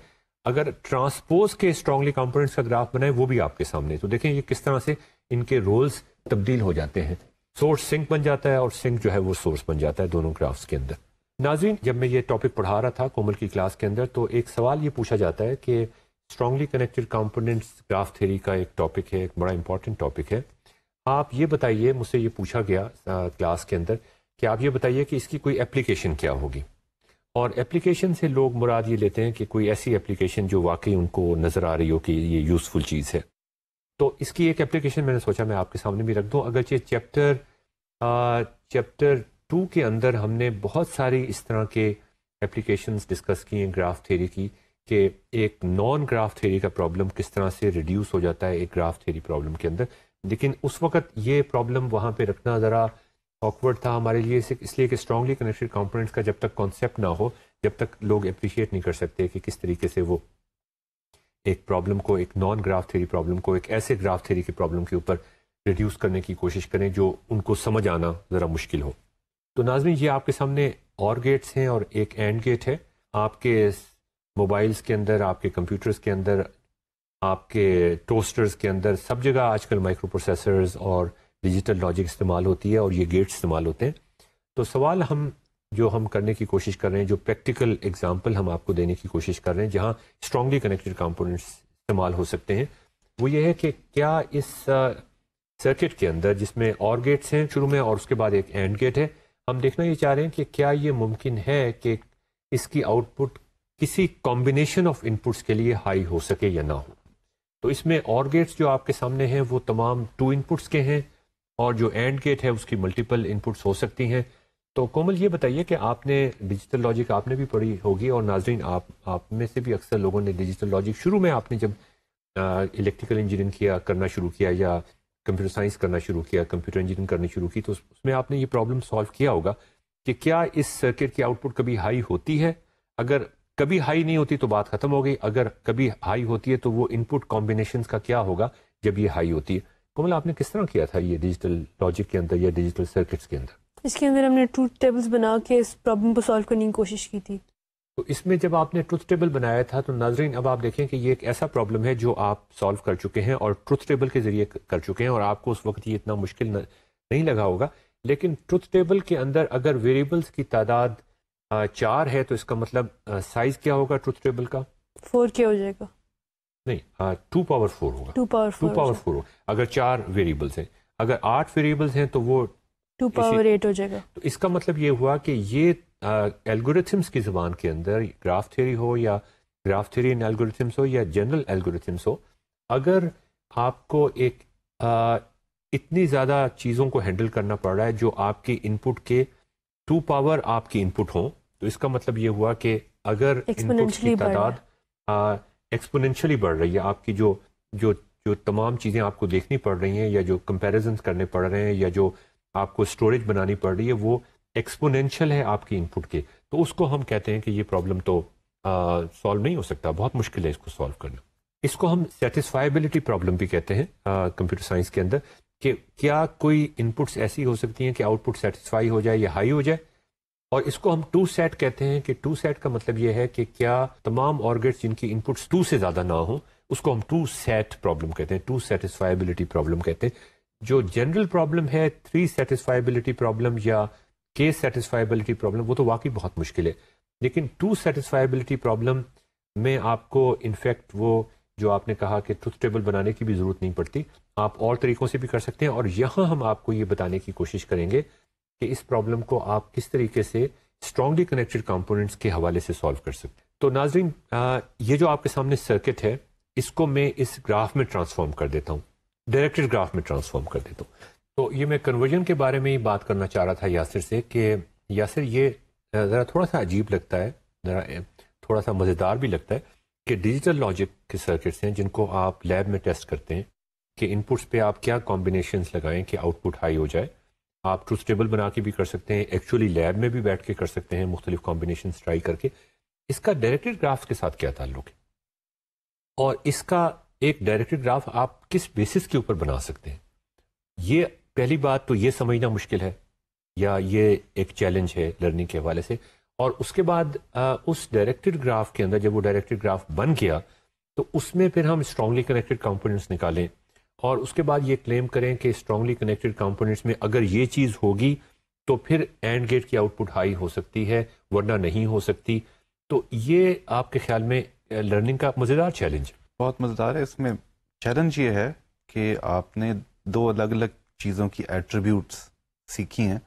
اگر ٹرانسپوز کے اسٹرانگلی کمپوننٹس کا گراف بنائیں وہ بھی آپ کے سامنے ہے. تو دیکھیں یہ کس طرح سے ان کے رولز تبدیل ہو جاتے ہیں. سورس سنک بن جاتا ہے اور سنک جو ہے وہ سورس بن جاتا ہے دونوں گرافس کے اندر. ناظرین جب میں یہ ٹاپک پڑھا رہا تھا کومل کی کلاس کے اندر تو ایک سوال یہ پوچھا جاتا ہے کہ strongly connected components graph theory کا ایک ٹاپک ہے, ایک بڑا امپورٹنٹ ٹاپک ہے. آپ یہ بتائیے, مجھ سے یہ پوچھا گیا کلاس کے اندر کہ آپ یہ بتائیے کہ اس کی کوئی اپلیکیشن کیا ہوگی. اور اپلیکیشن سے لوگ مراد یہ لیتے ہیں کہ کوئی ایسی اپلیکیشن جو واقعی ان کو نظر آ رہی ہو کہ یہ یوزفل چیز ہے. تو اس کی ایک اپلیکیشن میں نے سوچا میں آپ کے سامنے بھی رکھ دوں. اگرچہ چیپٹر 2 کے اندر ہم نے بہت ساری اس طرح کے اپلیکیشنز ڈسکس کی ہیں گراف تھیوری کی, کہ ایک نان گراف تھیوری کا پرابلم کس طرح سے ریڈیوس ہو جاتا ہے ایک گراف تھیوری پرابلم کے اندر. لیکن اس وقت یہ پرابلم وہاں پہ رکھنا ذرا آکورڈ تھا ہمارے لیے, اس لیے کہ اسٹرانگلی کنیکٹڈ کمپوننٹس کا جب تک کانسیپٹ نہ ہو جب تک لوگ اپریشیٹ نہیں کر سکتے کہ کس طریقے سے وہ ایک پرابلم کو, ایک نان گراف تھیوری پرابلم کو ایک ایسے گراف تھیوری کے پرابلم کے اوپر ریڈیوس کرنے کی کوشش کریں جو ان کو سمجھ آنا ذرا مشکل ہو. تو ناظرین یہ آپ کے سامنے اور گیٹس ہیں اور ایک اینڈ گیٹ ہے. آپ کے موبائلز کے اندر, آپ کے کمپیوٹرز کے اندر آپ کے ٹوسٹرز کے اندر سب جگہ آج کل مائکرو پروسیسرز اور ڈیجیٹل لاجک استعمال ہوتی ہے اور یہ گیٹس استعمال ہوتے ہیں. تو سوال ہم کرنے کی کوشش کر رہے ہیں, جو پریکٹیکل ایگزامپل ہم آپ کو دینے کی کوشش کر رہے ہیں جہاں اسٹرانگلی کنیکٹڈ کمپوننٹس استعمال ہو سکتے ہیں, وہ یہ ہے کہ کیا اس سرکٹ کے اندر جس میں اور گیٹس ہیں شروع میں اور اس کے بعد ایک اینڈ گیٹ ہے, ہم دیکھنا یہ چاہ رہے ہیں کہ کیا یہ ممکن ہے کہ اس کی آؤٹ پٹ کسی کمبینیشن آف انپٹس کے لیے ہائی ہو سکے یا نہ ہو. تو اس میں اور گیٹس جو آپ کے سامنے ہیں وہ تمام 2 انپٹس کے ہیں, اور جو اینڈ گیٹ ہے اس کی ملٹیپل انپٹس ہو سکتی ہیں. تو کومل یہ بتائیے کہ آپ نے ڈیجیٹل لاجک آپ نے بھی پڑھی ہوگی, اور ناظرین آپ میں سے بھی اکثر لوگوں نے ڈیجیٹل لاجک شروع میں آپ نے جب الیکٹریکل انجینئرنگ کرنا شروع کیا یا کمپیوٹر سائنس کرنا شروع کیا, کمپیوٹر انجینئرنگ کرنی شروع کی, تو اس میں آپ نے یہ پرابلم سالو کیا ہوگا کہ کیا اس سرکٹ کی آؤٹ پٹ کبھی ہائی ہوتی ہے. اگر کبھی ہائی نہیں ہوتی تو بات ختم ہو گئی, اگر کبھی ہائی ہوتی ہے تو وہ ان پٹ کمبینیشنز کا کیا ہوگا جب یہ ہائی ہوتی ہے. کومل آپ نے کس طرح کیا تھا یہ ڈیجیٹل لاجک کے اندر یا ڈیجیٹل سرکٹس کے اندر؟ اس کے اندر ہم نے ٹروتھ ٹیبلز بنا کے اس پرابلم کو سالو کرنے کی کوشش کی تھی. تو اس میں جب آپ نے ٹروتھ ٹیبل بنایا تھا تو ناظرین اب آپ دیکھیں کہ یہ ایک ایسا پرابلم ہے جو آپ سالو کر چکے ہیں اور ٹروتھ ٹیبل کے ذریعے کر چکے ہیں, اور آپ کو اس وقت یہ اتنا مشکل نہیں لگا ہوگا. لیکن ٹروتھ ٹیبل کے اندر اگر ویریبلس کی تعداد 4 ہے تو اس کا مطلب سائز کیا ہوگا ٹروتھ ٹیبل کا؟ 4 کیا ہو جائے گا؟ نہیں 2 پاور 4 ہوگا. 2 پاور 4 ہوگا اگر 4 ویریبلس ہیں. اگر 8 ویریبلس ہیں تو وہ 2 پاور 8 ہو جائے گا. تو اس کا مطلب یہ ہوا کہ یہ الگوریتھمس کی زبان کے اندر گراف تھیوری ہو یا گراف تھیوری ان الگوریتھمس ہو یا جنرل الگوریتھمس ہو, اگر آپ کو ایک اتنی زیادہ چیزوں کو ہینڈل کرنا پڑ رہا ہے جو آپ کی ان پٹ کے 2 پاور آپ کی ان پٹ ہوں, تو اس کا مطلب یہ ہوا کہ اگر ان پٹ کی تعداد ایکسپونینشلی بڑھ رہی ہے, آپ کی جو تمام چیزیں آپ کو دیکھنی پڑ رہی ہیں یا جو کمپیریزنس کرنے پڑ رہے ہیں یا جو آپ کو اسٹوریج بنانی پڑ رہی ہے وہ ایکسپونینشل ہے آپ کی ان پٹ کے, تو اس کو ہم کہتے ہیں کہ یہ پرابلم تو سالو نہیں ہو سکتا, بہت مشکل ہے اس کو سالو کرنا. اس کو ہم سیٹسفائبلٹی پرابلم بھی کہتے ہیں کمپیوٹر سائنس کے اندر, کہ کیا کوئی ان پٹس ایسی ہو سکتی ہیں کہ آؤٹ پٹ سیٹسفائی ہو جائے یا ہائی ہو جائے. اور اس کو ہم 2 سیٹ کہتے ہیں کہ 2 سیٹ کا مطلب یہ ہے کہ کیا تمام اور گیٹس جن کی ان پٹس 2 سے زیادہ نہ ہوں اس کو ہم 2 سیٹ پرابلم کہتے ہیں, 2 سیٹسفائبلٹی پرابلم کہتے ہیں. جو جنرل پرابلم ہے 3 سیٹسفائبلٹی پرابلم یا کیس سیٹسفائبلٹی پرابلم, وہ تو واقعی بہت مشکل ہے. لیکن 2 سیٹسفائبلٹی پرابلم میں آپ کو انفیکٹ وہ جو آپ نے کہا کہ ٹروتھ ٹیبل بنانے کی بھی ضرورت نہیں پڑتی, آپ اور طریقوں سے بھی کر سکتے ہیں. اور یہاں ہم آپ کو یہ بتانے کی کوشش کریں گے کہ اس پرابلم کو آپ کس طریقے سے اسٹرانگلی کنیکٹڈ کمپوننٹس کے حوالے سے سالو کر سکتے ہیں. تو ناظرین یہ جو آپ کے سامنے سرکٹ ہے اس کو میں اس گراف میں ٹرانسفارم کر دیتا ہوں, ڈائریکٹڈ گراف میں ٹرانسفارم کر دیتا ہوں. تو یہ میں کنورژن کے بارے میں ہی بات کرنا چاہ رہا تھا یاسر سے کہ یاسر یہ ذرا تھوڑا سا عجیب لگتا ہے, ذرا تھوڑا سا مزیدار بھی لگتا ہے کہ ڈیجیٹل لاجک کے سرکٹس ہیں جن کو آپ لیب میں ٹیسٹ کرتے ہیں کہ ان پٹس پہ آپ کیا کمبینیشنز لگائیں کہ آؤٹ پٹ ہائی ہو جائے. آپ ٹروتھ ٹیبل بنا کے بھی کر سکتے ہیں, ایکچولی لیب میں بھی بیٹھ کے کر سکتے ہیں مختلف کمبینیشنز ٹرائی کر کے. اس کا ڈائریکٹڈ گراف کے ساتھ کیا تعلق ہے, اور اس کا ایک ڈائریکٹڈ گراف آپ کس بیسس کے اوپر بنا سکتے ہیں؟ یہ پہلی بات تو یہ سمجھنا مشکل ہے یا یہ ایک چیلنج ہے لرننگ کے حوالے سے. اور اس کے بعد اس ڈائریکٹڈ گراف کے اندر جب وہ ڈائریکٹڈ گراف بن گیا تو اس میں پھر ہم اسٹرانگلی کنیکٹڈ کمپوننٹس نکالیں اور اس کے بعد یہ کلیم کریں کہ اسٹرانگلی کنیکٹڈ کمپوننٹس میں اگر یہ چیز ہوگی تو پھر اینڈ گیٹ کی آؤٹ پٹ ہائی ہو سکتی ہے ورنہ نہیں ہو سکتی. تو یہ آپ کے خیال میں لرننگ کا مزیدار چیلنج؟ بہت مزیدار ہے. اس میں چیلنج یہ ہے کہ آپ نے 2 الگ الگ چیزوں کی ایٹریبیوٹس سیکھی ہیں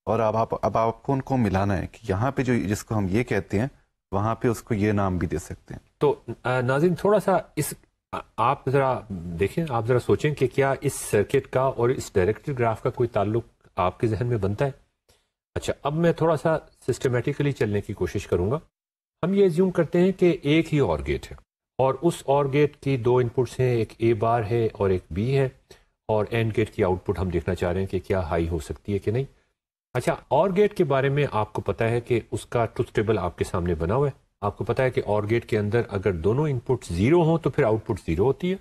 اور اب آپ کو ان کو ملانا ہے کہ یہاں پہ جو جس کو ہم یہ کہتے ہیں وہاں پہ اس کو یہ نام بھی دے سکتے ہیں. تو ناظرین تھوڑا سا اس آپ ذرا دیکھیں, آپ ذرا سوچیں کہ کیا اس سرکٹ کا اور اس ڈائریکٹڈ گراف کا کوئی تعلق آپ کے ذہن میں بنتا ہے؟ اچھا, اب میں تھوڑا سا سسٹمیٹیکلی چلنے کی کوشش کروں گا. ہم یہ ایزیوم کرتے ہیں کہ ایک ہی اور گیٹ ہے اور اس اور گیٹ کی 2 انپٹس ہیں, ایک اے بار ہے اور ایک بی ہے, اور اینڈ گیٹ کی آؤٹ پٹ ہم دیکھنا چاہ رہے ہیں کہ کیا ہائی ہو سکتی ہے کہ نہیں. اچھا, اور گیٹ کے بارے میں آپ کو پتا ہے کہ اس کا ٹروتھ ٹیبل آپ کے سامنے بنا ہوا ہے. آپ کو پتا ہے کہ اور گیٹ کے اندر اگر دونوں ان پٹ 0 ہوں تو پھر آؤٹ پٹ 0 ہوتی ہے,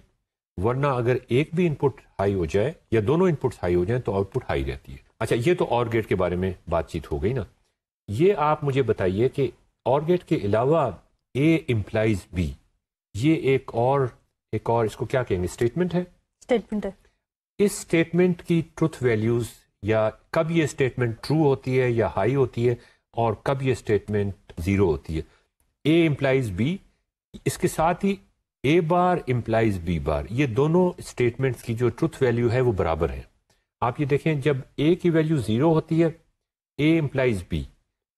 ورنہ اگر ایک بھی ان پٹ ہائی ہو جائے یا دونوں ان پٹس ہائی ہو جائیں تو آؤٹ پٹ ہائی رہتی ہے. اچھا, یہ تو اور گیٹ کے بارے میں بات چیت ہو گئی نا. یہ آپ مجھے بتائیے کہ اور گیٹ کے علاوہ اے امپلائز بی, یہ ایک اور ایک اور اس کو کیا کہیں گے, اسٹیٹمنٹ ہے. اسٹیٹمنٹ ہے. اس اسٹیٹمنٹ کی ٹروتھ ویلیوز, یا کب یہ اسٹیٹمنٹ ٹرو ہوتی ہے یا ہائی ہوتی ہے, اور کب یہ اسٹیٹمنٹ زیرو ہوتی ہے. اے امپلائز بی, اس کے ساتھ ہی اے بار امپلائز بی بار, یہ دونوں اسٹیٹمنٹس کی جو ٹروتھ ویلیو ہے وہ برابر ہیں. آپ یہ دیکھیں, جب اے کی ویلیو زیرو ہوتی ہے, اے امپلائز بی,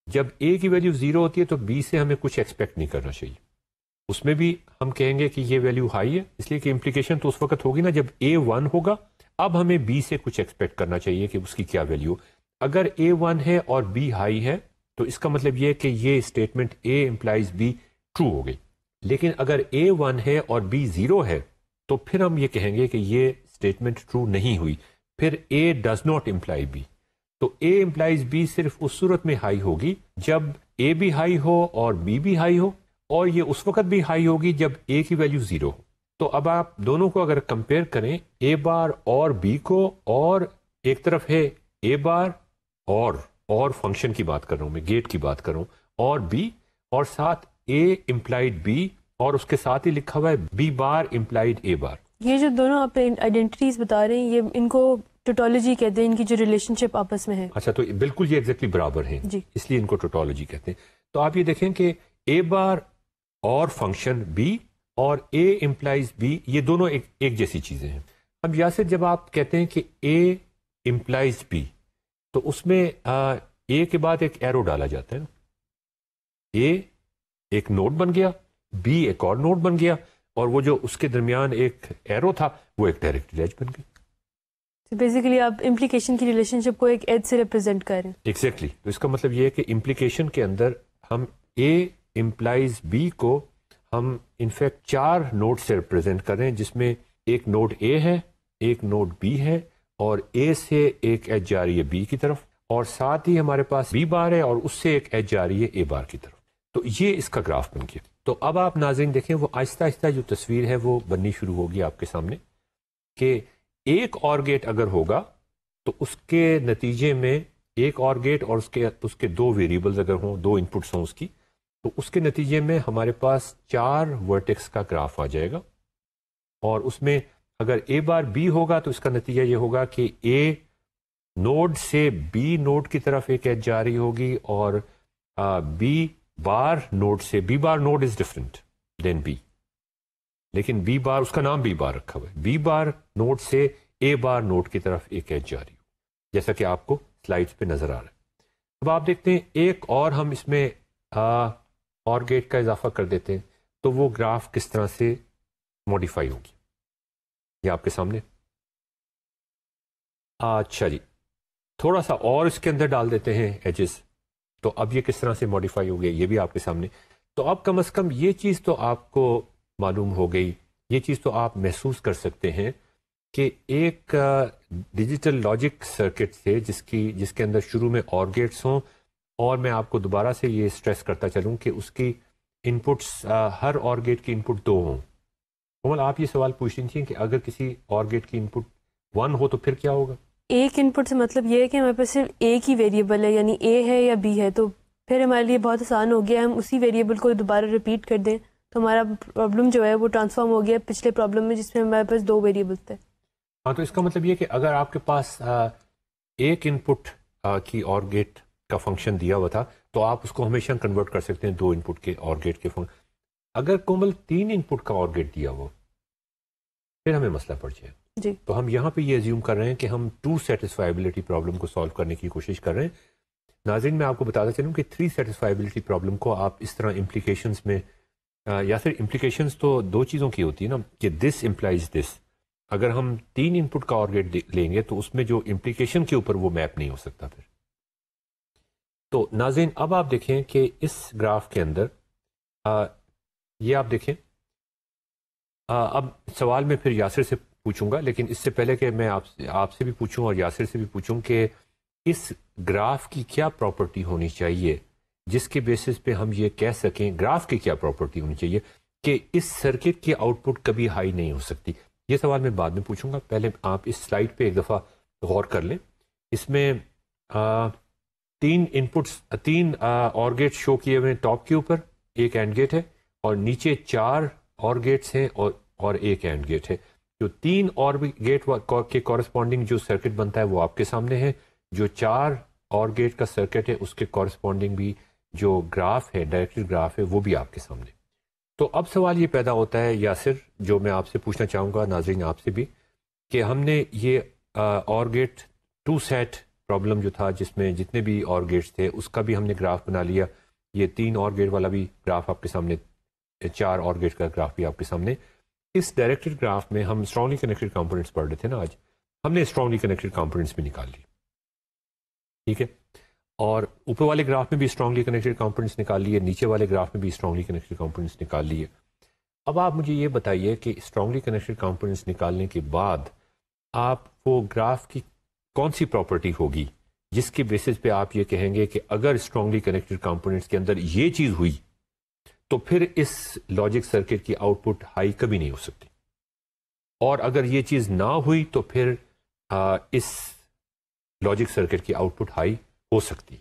جب اے کی ویلیو زیرو ہوتی ہے تو بی سے ہمیں کچھ ایکسپیکٹ نہیں کرنا چاہیے. اس میں بھی ہم کہیں گے کہ یہ ویلیو ہائی ہے, اس لیے کہ امپلیکیشن تو اس وقت ہوگی نا جب اے 1 ہوگا. اب ہمیں بی سے کچھ ایکسپیکٹ کرنا چاہیے کہ اس کی کیا ویلیو. اگر اے 1 ہے اور بی ہائی ہے تو اس کا مطلب یہ ہے کہ یہ statement A implies B true ہو گئی. لیکن اگر اے 1 ہے اور بی 0 ہے تو پھر ہم یہ کہیں گے کہ یہ اسٹیٹمنٹ ٹرو نہیں ہوئی, پھر A does not employee be. تو اے امپلائز بی صرف اس صورت میں ہائی ہوگی جب اے بھی ہائی ہو اور بی بھی ہائی ہو, اور یہ اس وقت بھی ہائی ہوگی جب اے کی ویلیو 0 ہو. تو اب آپ دونوں کو اگر کمپیئر کریں, اے بار اور بی کو, اور ایک طرف ہے اے بار اور فنکشن کی بات کر رہا ہوں میں, گیٹ کی بات کر رہا ہوں, اور بی, اور ساتھ اے امپلائڈ بی, اور اس کے ساتھ ہی لکھا ہوا ہے بی بار امپلائڈ اے بار. یہ جو دونوں آپ آئیڈینٹیز بتا رہے ہیں, یہ ان کو ٹوٹالوجی کہتے ہیں, ان کی جو ریلیشن شپ آپس میں ہے. اچھا, تو بالکل یہ ایگزیکٹلی برابر ہیں جی, اس لیے ان کو ٹوٹالوجی کہتے ہیں. تو آپ یہ دیکھیں کہ اے بار اور فنکشن بی اور اے امپلائز بی, یہ دونوں ایک جیسی چیزیں ہیں. اب یاسر, جب آپ کہتے ہیں کہ اے امپلائز بی, تو اس میں اے کے بعد ایک ایرو ڈالا جاتا ہے نا. اے ایک نوڈ بن گیا, بی ایک اور نوڈ بن گیا, اور وہ جو اس کے درمیان ایک ایرو تھا وہ ایک ڈائریکٹڈ ایج بن گئی. بیسیکلی آپ امپلیکیشن کی ریلیشن شپ کو ایک ایج سے ریپرزینٹ کر رہے ہیں. ایگزیکٹلی. تو اس کا مطلب یہ ہے کہ امپلیکیشن کے اندر ہم اے امپلائز بی کو ہم انفیکٹ 4 نوڈ سے ریپرزینٹ کر رہے ہیں, جس میں ایک نوڈ اے ہے, ایک نوڈ بی ہے, اور اے سے ایک ایج جا رہی ہے بی کی طرف, اور ساتھ ہی ہمارے پاس بی بار ہے اور اس سے ایک ایج جا رہی ہے اے بار کی طرف. تو یہ اس کا گراف بن گیا. تو اب آپ ناظرین دیکھیں, وہ آہستہ آہستہ جو تصویر ہے وہ بننی شروع ہوگی آپ کے سامنے, کہ ایک اور گیٹ اگر ہوگا تو اس کے نتیجے میں ایک اور گیٹ اور اس کے 2 ویریبلز اگر ہوں, 2 انپٹس ہوں اس کی, تو اس کے نتیجے میں ہمارے پاس 4 ورٹیکس کا گراف آ جائے گا. اور اس میں اگر اے بار بی ہوگا تو اس کا نتیجہ یہ ہوگا کہ اے نوڈ سے بی نوڈ کی طرف ایک ایج جا رہی ہوگی, اور بی بار نوڈ سے, B bar node is different than B, لیکن بی بار, اس کا نام بی بار رکھا ہوا ہے, بی بار نوڈ سے اے بار نوڈ کی طرف ایک ایج جاری ہو, جیسا کہ آپ کو سلائڈز پہ نظر آ رہا ہے. اب آپ دیکھتے ہیں ایک اور ہم اس میں اور گیٹ کا اضافہ کر دیتے ہیں, تو وہ گراف کس طرح سے موڈیفائی ہوگی, یہ آپ کے سامنے. اچھا جی, تھوڑا سا اور اس کے اندر ڈال دیتے ہیں ایجز, تو اب یہ کس طرح سے موڈیفائی ہو گیا یہ بھی آپ کے سامنے. تو اب کم از کم یہ چیز تو آپ کو معلوم ہو گئی, یہ چیز تو آپ محسوس کر سکتے ہیں کہ ایک ڈیجیٹل لاجک سرکٹ سے جس کے اندر شروع میں اور گیٹس ہوں, اور میں آپ کو دوبارہ سے یہ اسٹریس کرتا چلوں کہ اس کی انپٹس, ہر اور گیٹ کی انپٹ 2 ہوں. کومل, آپ یہ سوال پوچھ رہی تھیں کہ اگر کسی اور گیٹ کی انپٹ 1 ہو تو پھر کیا ہوگا. ایک انپٹ سے مطلب یہ ہے کہ ہمارے پاس صرف ایک ہی ویریبل ہے, یعنی اے ہے یا بی ہے, تو پھر ہمارے لیے بہت آسان ہو گیا, ہم اسی ویریبل کو دوبارہ ریپیٹ کر دیں تو ہمارا پرابلم جو ہے وہ ٹرانسفارم ہو گیا پچھلے پرابلم میں جس میں ہمارے پاس 2 ویریبلس تھے. ہاں, تو اس کا مطلب یہ کہ اگر آپ کے پاس ایک انپٹ کی اور گیٹ کا فنکشن دیا ہوا تھا تو آپ اس کو ہمیشہ کنورٹ کر سکتے ہیں 2 انپٹ کے اور گیٹ کے فنکشن. اگر کومل 3 انپٹ کا اور گیٹ دیا ہوا پھر ہمیں مسئلہ پڑ جائے. جی, تو ہم یہاں پہ یہ ایزیوم کر رہے ہیں کہ ہم 2 سیٹسفائیبلٹی پرابلم کو سالو کرنے کی کوشش کر رہے ہیں. ناظرین, میں آپ کو بتاتا چلوں کہ 3 سیٹسفائیبلٹی پرابلم کو آپ اس طرح امپلیکیشنز میں, یا پھر امپلیکیشنز تو 2 چیزوں کی ہوتی ہے نا, کہ دس امپلائز دس. اگر ہم 3 انپٹ کا اور گیٹ لیں گے تو اس میں جو امپلیکیشن کے اوپر وہ میپ نہیں ہو سکتا پھر. تو ناظرین, اب آپ دیکھیں کہ اس گراف کے اندر یہ آپ دیکھیں, اب سوال میں پھر یاسر سے پوچھوں گا, لیکن اس سے پہلے کہ میں آپ سے بھی پوچھوں اور یاسر سے بھی پوچھوں کہ اس گراف کی کیا پراپرٹی ہونی چاہیے جس کے بیسس پہ ہم یہ کہہ سکیں, گراف کی کیا پراپرٹی ہونی چاہیے کہ اس سرکٹ کی آؤٹ پٹ کبھی ہائی نہیں ہو سکتی. یہ سوال میں بعد میں پوچھوں گا, پہلے آپ اس سلائڈ پہ ایک دفعہ غور کر لیں. اس میں 3 انپٹس, 3 اور گیٹ شو کیے ہوئے ہیں ٹاپ کے اوپر, ایک اینڈ گیٹ ہے, اور نیچے 4 اور گیٹس ہیں, اور اور ایک اینڈ گیٹ ہے. جو 3 اور گیٹ کے کورسپونڈنگ جو سرکٹ بنتا ہے وہ آپ کے سامنے ہے. جو 4 اور گیٹ کا سرکٹ ہے اس کے کورسپونڈنگ بھی جو گراف ہے, ڈائریکٹڈ گراف ہے, وہ بھی آپ کے سامنے. تو اب سوال یہ پیدا ہوتا ہے یاسر, جو میں آپ سے پوچھنا چاہوں گا, ناظرین آپ سے بھی, کہ ہم نے یہ اور گیٹ 2 سیٹ پرابلم جو تھا جس میں جتنے بھی اور گیٹس تھے اس کا بھی ہم نے گراف بنا لیا. یہ 3 اور گیٹ والا بھی گراف آپ کے سامنے, 4 اور گیٹ کا گراف بھی آپ کے سامنے. اس ڈائریکٹڈ گراف میں ہم اسٹرانگلی کنیکٹڈ کمپوننٹس پڑھ رہے تھے نا آج, ہم نے اسٹرانگلی کنیکٹڈ کمپوننٹس بھی نکال لی, ٹھیک ہے, اور اوپر والے گراف میں بھی اسٹرانگلی کنیکٹڈ کمپوننٹس نکال لیے, نیچے والے گراف میں بھی اسٹرانگلی کنیکٹڈ کمپوننٹس نکال لیے. اب آپ مجھے یہ بتائیے کہ اسٹرانگلی کنیکٹڈ کمپوننٹس نکالنے کے بعد آپ وہ گراف کی کون سی پراپرٹی ہوگی جس کی بیسس پہ آپ یہ کہیں گے کہ اگر اسٹرانگلی کنیکٹڈ کمپوننٹس کے اندر یہ چیز ہوئی تو پھر اس لاجک سرکٹ کی آؤٹ پٹ ہائی کبھی نہیں ہو سکتی, اور اگر یہ چیز نہ ہوئی تو پھر اس لاجک سرکٹ کی آؤٹ پٹ ہائی ہو سکتی.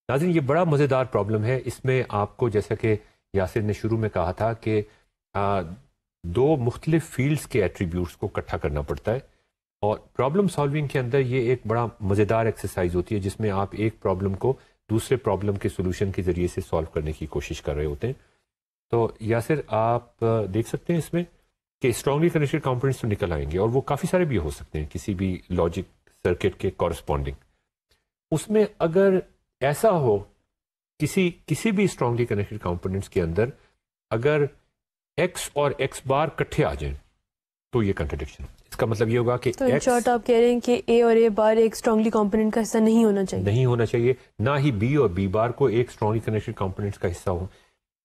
ناظرین یہ بڑا مزیدار پرابلم ہے. اس میں آپ کو جیسا کہ یاسر نے شروع میں کہا تھا کہ 2 مختلف فیلڈز کے ایٹریبیوٹس کو اکٹھا کرنا پڑتا ہے, اور پرابلم سالونگ کے اندر یہ ایک بڑا مزیدار ایکسرسائز ہوتی ہے جس میں آپ ایک پرابلم کو دوسرے پرابلم کے سولوشن کے ذریعے سے سالو کرنے کی کوشش کر رہے ہوتے ہیں. تو یاسر آپ دیکھ سکتے ہیں اس میں کہ اسٹرانگلی کنیکٹڈ کمپوننٹس تو نکل آئیں گے, اور وہ کافی سارے بھی ہو سکتے ہیں کسی بھی لاجک سرکٹ کے کورسپونڈنگ. اس میں اگر ایسا ہو کسی بھی اسٹرانگلی کنیکٹڈ کمپوننٹس کے اندر اگر ایکس اور ایکس بار کٹھے آ جائیں تو یہ کنٹرڈکشن. اس کا مطلب یہ ہوگا کہ تو ان شارٹ آپ کہہ رہے ہیں کہ اے اور اے بار ایک اسٹرانگلی کمپوننٹ کا حصہ نہیں ہونا چاہیے, نہیں ہونا چاہیے, نہ ہی بی اور بی بار کو ایک اسٹرانگلی کنیکٹڈ کمپوننٹس کا حصہ ہو.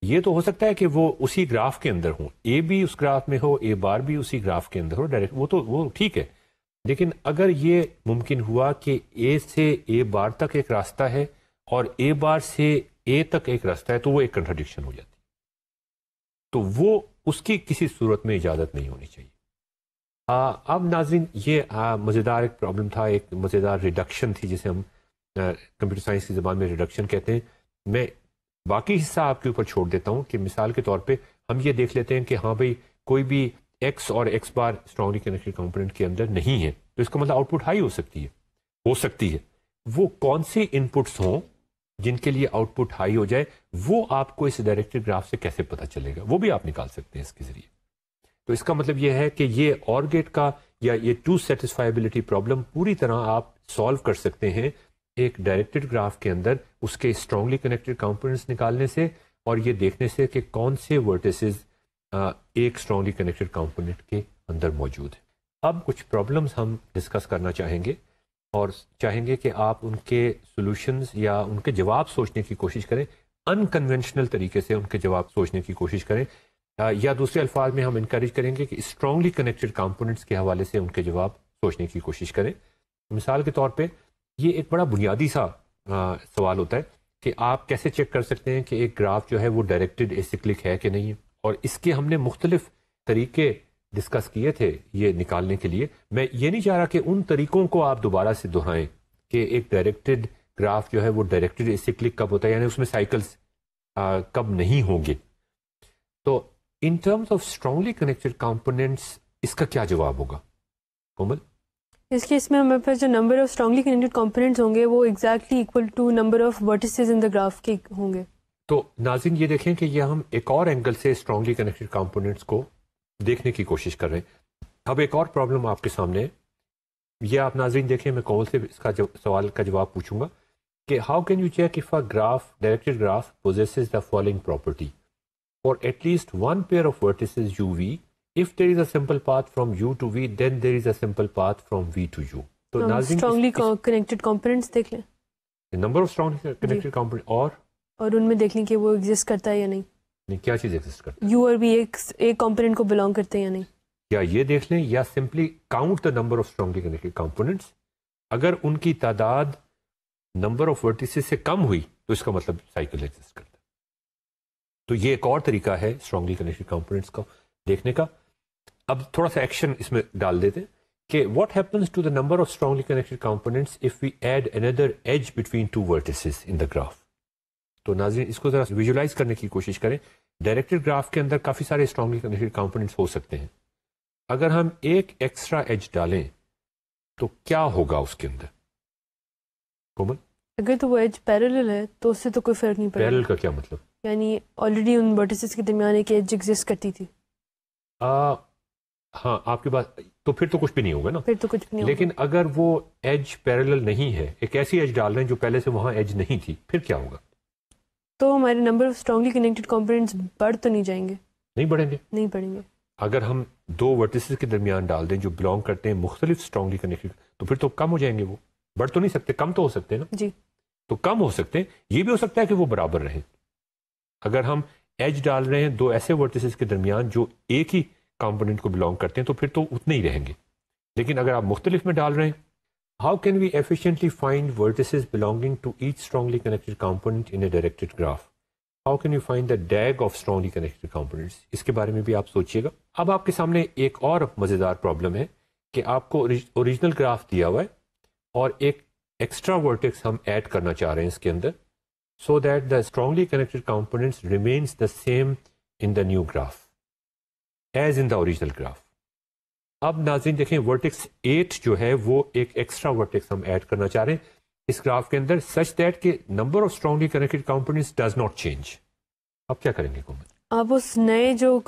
یہ تو ہو سکتا ہے کہ وہ اسی گراف کے اندر ہوں, اے بھی اس گراف میں ہو, اے بار بھی اسی گراف کے اندر ہو ڈائریکٹ, وہ ٹھیک ہے. لیکن اگر یہ ممکن ہوا کہ اے سے اے بار تک ایک راستہ ہے اور اے بار سے اے تک ایک راستہ ہے تو وہ ایک کنٹرڈکشن ہو جاتی, تو وہ اس کی کسی صورت میں اجازت نہیں ہونی چاہیے. اب ناظرین یہ مزیدار ایک پرابلم تھا, ایک مزیدار ریڈکشن تھی جسے ہم کمپیوٹر سائنس کی زبان میں ریڈکشن کہتے ہیں. میں باقی حصہ آپ کے اوپر چھوڑ دیتا ہوں کہ مثال کے طور پہ ہم یہ دیکھ لیتے ہیں کہ ہاں بھائی کوئی بھی ایکس اور ایکس بار اسٹرانگلی کنیکٹڈ کمپوننٹ کے اندر نہیں ہے تو اس کا مطلب آؤٹ پٹ ہائی ہو سکتی ہے. وہ کون سی ان پٹس ہوں جن کے لیے آؤٹ پٹ ہائی ہو جائے, وہ آپ کو اس ڈائریکٹڈ گراف سے کیسے پتہ چلے گا, وہ بھی آپ نکال سکتے ہیں اس کے ذریعے. تو اس کا مطلب یہ ہے کہ یہ اور گیٹ کا یا یہ 2 سیٹسفائبلٹی پرابلم پوری طرح آپ سالو کر سکتے ہیں ایک ڈائریکٹڈ گراف کے اندر اس کے اسٹرانگلی کنیکٹڈ کمپوننٹس نکالنے سے, اور یہ دیکھنے سے کہ کون سے ورٹیسز ایک اسٹرانگلی کنیکٹڈ کمپوننٹ کے اندر موجود ہے. اب کچھ پرابلمس ہم ڈسکس کرنا چاہیں گے اور چاہیں گے کہ آپ ان کے سولوشنز یا ان کے جواب سوچنے کی کوشش کریں, انکنونشنل طریقے سے ان کے جواب سوچنے کی کوشش کریں, یا دوسرے الفاظ میں ہم انکریج کریں گے کہ اسٹرانگلی کنیکٹڈ کمپوننٹس کے حوالے سے ان کے جواب سوچنے کی کوشش کریں. مثال کے طور پہ یہ ایک بڑا بنیادی سا سوال ہوتا ہے کہ آپ کیسے چیک کر سکتے ہیں کہ ایک گراف جو ہے وہ ڈائریکٹڈ ایسیکلک ہے کہ نہیں ہے, اور اس کے ہم نے مختلف طریقے ڈسکس کیے تھے یہ نکالنے کے لیے. میں یہ نہیں چاہ رہا کہ ان طریقوں کو آپ دوبارہ سے دہرائیں کہ ایک ڈائریکٹڈ گراف جو ہے وہ ڈائریکٹڈ ایسیکلک کب ہوتا ہے, یعنی اس میں سائیکلز کب نہیں ہوں گے. تو in terms of strongly connected components اس کا کیا جواب ہوگا کومل؟ اس کیس میں ہمارے پاس جو number of strongly connected components ہوں گے وہ exactly equal to number of vertices in the graph کے ہوں گے. تو ناظرین یہ دیکھیں کہ یہ ہم ایک اور اینگل سے اسٹرانگلی کنیکٹڈ کمپوننٹس کو دیکھنے کی کوشش کر رہے ہیں. اب ایک اور پرابلم آپ کے سامنے ہے, یہ آپ ناظرین دیکھیں, میں کومل سے اس کا سوال کا جواب پوچھوں گا کہ how can you check if a graph directed graph possesses the following property for at least one pair of vertices uv. If there is a simple path from u to v, then there is a simple path from v to u. تو strongly connected components دیکھ لیں, number of strongly connected component, اور ان میں دیکھ لیں کہ وہ exist کرتا ہے یا نہیں. کیا چیز ایگزسٹ کرتا ہے, یو اور وی ایک کمپوننٹ کو بلانگ کرتے ہیں یا نہیں, یا یہ دیکھ لیں, یا simply count the number of strongly connected components. اگر ان کی تعداد نمبر آف ورٹیسز سے کم ہوئی تو اس کا مطلب سائیکل ایگزسٹ کرتا ہے. تو یہ ایک اور طریقہ ہے اسٹرانگلی کنیکٹڈ کمپوننٹس کو دیکھنے کا. اب تھوڑا سا ایکشن اس میں ڈال دیتے کہ what happens to the number of strongly connected components if we add another edge between 2 vertices in the graph. تو ناظرین اس کو ذرا ویژولائز کرنے کی کوشش کریں ڈائریکٹڈ گراف کے اندر کافی سارے اسٹرانگلی کنیکٹڈ کمپوننٹس ہو سکتے ہیں. اگر ہم ایک ایکسٹرا ایج ڈالیں تو کیا ہوگا اس کے اندر؟ کومل، اگر تو وہ ایج پیرلل ہے تو اس سے تو کوئی فرق نہیں پڑے پیرل کا کیا مطلب؟ یعنی آلریڈی ان ورٹیسز کے درمیان ایک ایج ایگزسٹ کرتی تھی. ہاں آپ کے پاس تو پھر تو کچھ بھی نہیں ہوگا نا. پھر تو کچھ بھی نہیں لیکن اگر وہ ایج پیرلل نہیں ہے، ایک ایسی ایج ڈال رہے ہیں جو پہلے سے وہاں ایج نہیں تھی، پھر کیا ہوگا؟ تو ہمارے number of strongly connected components بڑھ تو نہیں جائیں گے؟ نہیں بڑھیں گے. نہیں بڑھیں گے. اگر ہم دو ورٹیسز کے درمیان ڈال دیں جو بلانگ کرتے ہیں مختلف اسٹرانگلی کنیکٹڈ، تو پھر تو کم ہو جائیں گے. وہ بڑھ تو نہیں سکتے، کم تو ہو سکتے ہیں نا. جی تو کم ہو سکتے ہیں. یہ بھی ہو سکتا ہے کہ وہ برابر رہیں. اگر ہم ایج ڈال رہے ہیں دو ایسے ورٹیسز کے درمیان جو ایک ہی کمپوننٹ کو بلانگ کرتے ہیں تو پھر تو اتنے ہی رہیں گے. لیکن اگر آپ مختلف میں ڈال رہے ہیں، how can we efficiently find vertices belonging to each strongly connected component in a directed graph? How can you find the DAG of strongly connected components? اس کے بارے میں بھی آپ سوچیے گا. اب آپ کے سامنے ایک اور مزیدار پرابلم ہے کہ آپ کو اوریجنل گراف دیا ہوا ہے اور ایک ایکسٹرا ورٹیکس ہم ایڈ کرنا چاہ رہے ہیں اس کے اندر، so that the strongly connected components remains the same in the new graph as in the original graph. اب ناظرین دیکھیں ورٹیکس 8 جو ہے وہ ایک ایکسٹرا ورٹیکس ہم ایڈ کرنا چاہ رہے ہیں اس گراف کے اندر such that کہ number of strongly connected components does not change. اب کیا کریں گے کومل؟ آپ اس نئے جو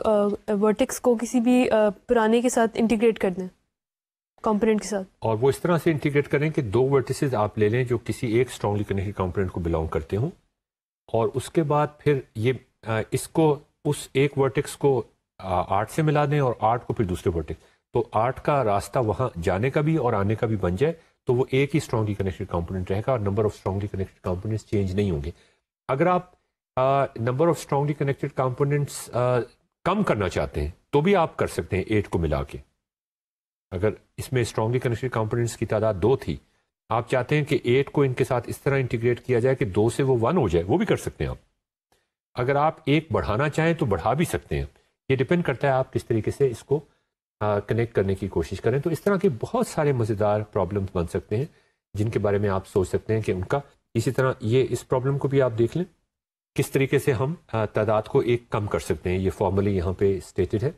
ورٹیکس کو کسی بھی پرانے کے ساتھ انٹیگریٹ کر دیں کمپوننٹ کے ساتھ، اور وہ اس طرح سے انٹیگریٹ کریں کہ دو ورٹیسز آپ لے لیں جو کسی ایک اسٹرانگلی کنیکٹڈ کمپوننٹ کو بلانگ کرتے ہوں، اور اس کے بعد پھر یہ اس کو اس ایک ورٹیکس کو 8 سے ملا دیں اور 8 کو پھر دوسرے ورٹیکس، تو 8 کا راستہ وہاں جانے کا بھی اور آنے کا بھی بن جائے تو وہ ایک ہی اسٹرانگلی کنیکٹڈ کمپوننٹ رہے گا اور number of strongly connected components change نہیں ہوں گے. اگر آپ number of strongly connected components کم کرنا چاہتے ہیں تو بھی آپ کر سکتے ہیں 8 کو ملا کے. اگر اس میں اسٹرانگلی کنیکٹڈ کمپوننٹس کی تعداد 2 تھی، آپ چاہتے ہیں کہ 8 کو ان کے ساتھ اس طرح انٹیگریٹ کیا جائے کہ 2 سے وہ 1 ہو جائے، وہ بھی کر سکتے ہیں آپ. اگر آپ 1 بڑھانا چاہیں تو بڑھا بھی سکتے ہیں. یہ ڈپینڈ کرتا ہے آپ کس طریقے سے اس کو کنیکٹ کرنے کی کوشش کریں. تو اس طرح کے بہت سارے مزیدار پرابلمس بن سکتے ہیں جن کے بارے میں آپ سوچ سکتے ہیں کہ ان کا، اسی طرح یہ اس پرابلم کو بھی آپ دیکھ لیں کس طریقے سے ہم تعداد کو 1 کم کر سکتے ہیں. یہ فارملی یہاں پہ اسٹیٹڈ ہے.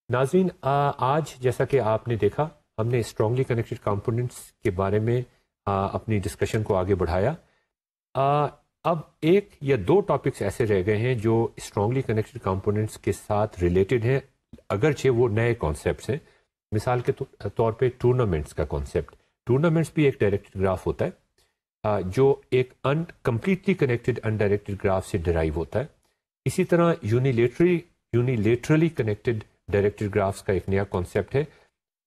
ناظرین آج جیسا کہ آپ نے دیکھا ہم نے اسٹرانگلی کنیکٹڈ کمپوننٹس کے بارے میں اپنی ڈسکشن کو آگے بڑھایا. اب 1 یا 2 ٹاپکس ایسے رہ گئے ہیں جو اسٹرانگلی کنیکٹڈ کمپوننٹس کے ساتھ ریلیٹڈ ہیں اگرچہ وہ نئے کانسیپٹس ہیں. مثال کے طور پہ ٹورنامنٹس کا کانسیپٹ. ٹورنامنٹس بھی ایک ڈائریکٹڈ گراف ہوتا ہے جو ایک کمپلیٹلی کنیکٹڈ انڈائریکٹڈ گراف سے ڈرائیو ہوتا ہے. اسی طرح یونیلیٹرلی کنیکٹڈ ڈائریکٹڈ گرافس کا ایک نیا کانسیپٹ ہے.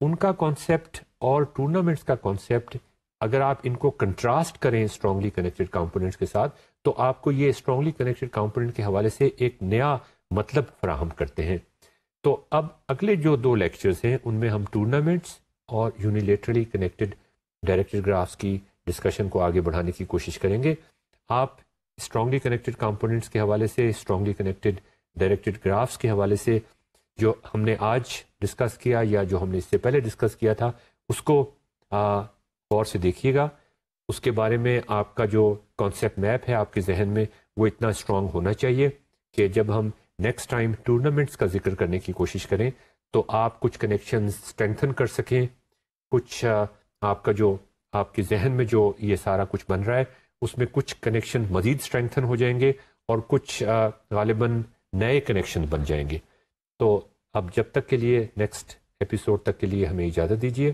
ان کا کانسیپٹ اور ٹورنامنٹس کا کانسیپٹ اگر آپ ان کو کنٹراسٹ کریں اسٹرانگلی کنیکٹڈ کمپوننٹس کے ساتھ تو آپ کو یہ اسٹرانگلی کنیکٹڈ کمپوننٹ کے حوالے سے ایک نیا مطلب فراہم کرتے ہیں. تو اب اگلے جو 2 لیکچرز ہیں ان میں ہم ٹورنامنٹس اور یونیلیٹرلی کنیکٹڈ ڈائریکٹڈ گرافس کی ڈسکشن کو آگے بڑھانے کی کوشش کریں گے. آپ اسٹرانگلی کنیکٹڈ کمپوننٹس کے حوالے سے، اسٹرانگلی کنیکٹڈ ڈائریکٹڈ گرافس کے حوالے سے جو ہم نے آج ڈسکس کیا یا جو ہم نے اس سے پہلے ڈسکس کیا تھا اس کو غور سے دیکھیے گا. اس کے بارے میں آپ کا جو کانسیپٹ میپ ہے آپ کے ذہن میں وہ اتنا اسٹرانگ ہونا چاہیے کہ جب ہم نیکسٹ ٹائم ٹورنامنٹس کا ذکر کرنے کی کوشش کریں تو آپ کچھ کنیکشن اسٹرینتھن کر سکیں، کچھ آپ کا جو آپ کے ذہن میں جو یہ سارا کچھ بن رہا ہے اس میں کچھ کنیکشن مزید اسٹرینتھن ہو جائیں گے اور کچھ غالباً نئے کنیکشن بن جائیں گے. تو اب جب تک کے لیے نیکسٹ ایپیسوڈ تک کے لیے ہمیں اجازت دیجیے.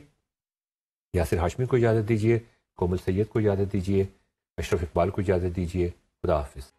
یاسر ہاشمی کو اجازت دیجیے، کومل سید کو اجازت دیجیے، اشرف اقبال کو اجازت دیجیے. خدا حافظ.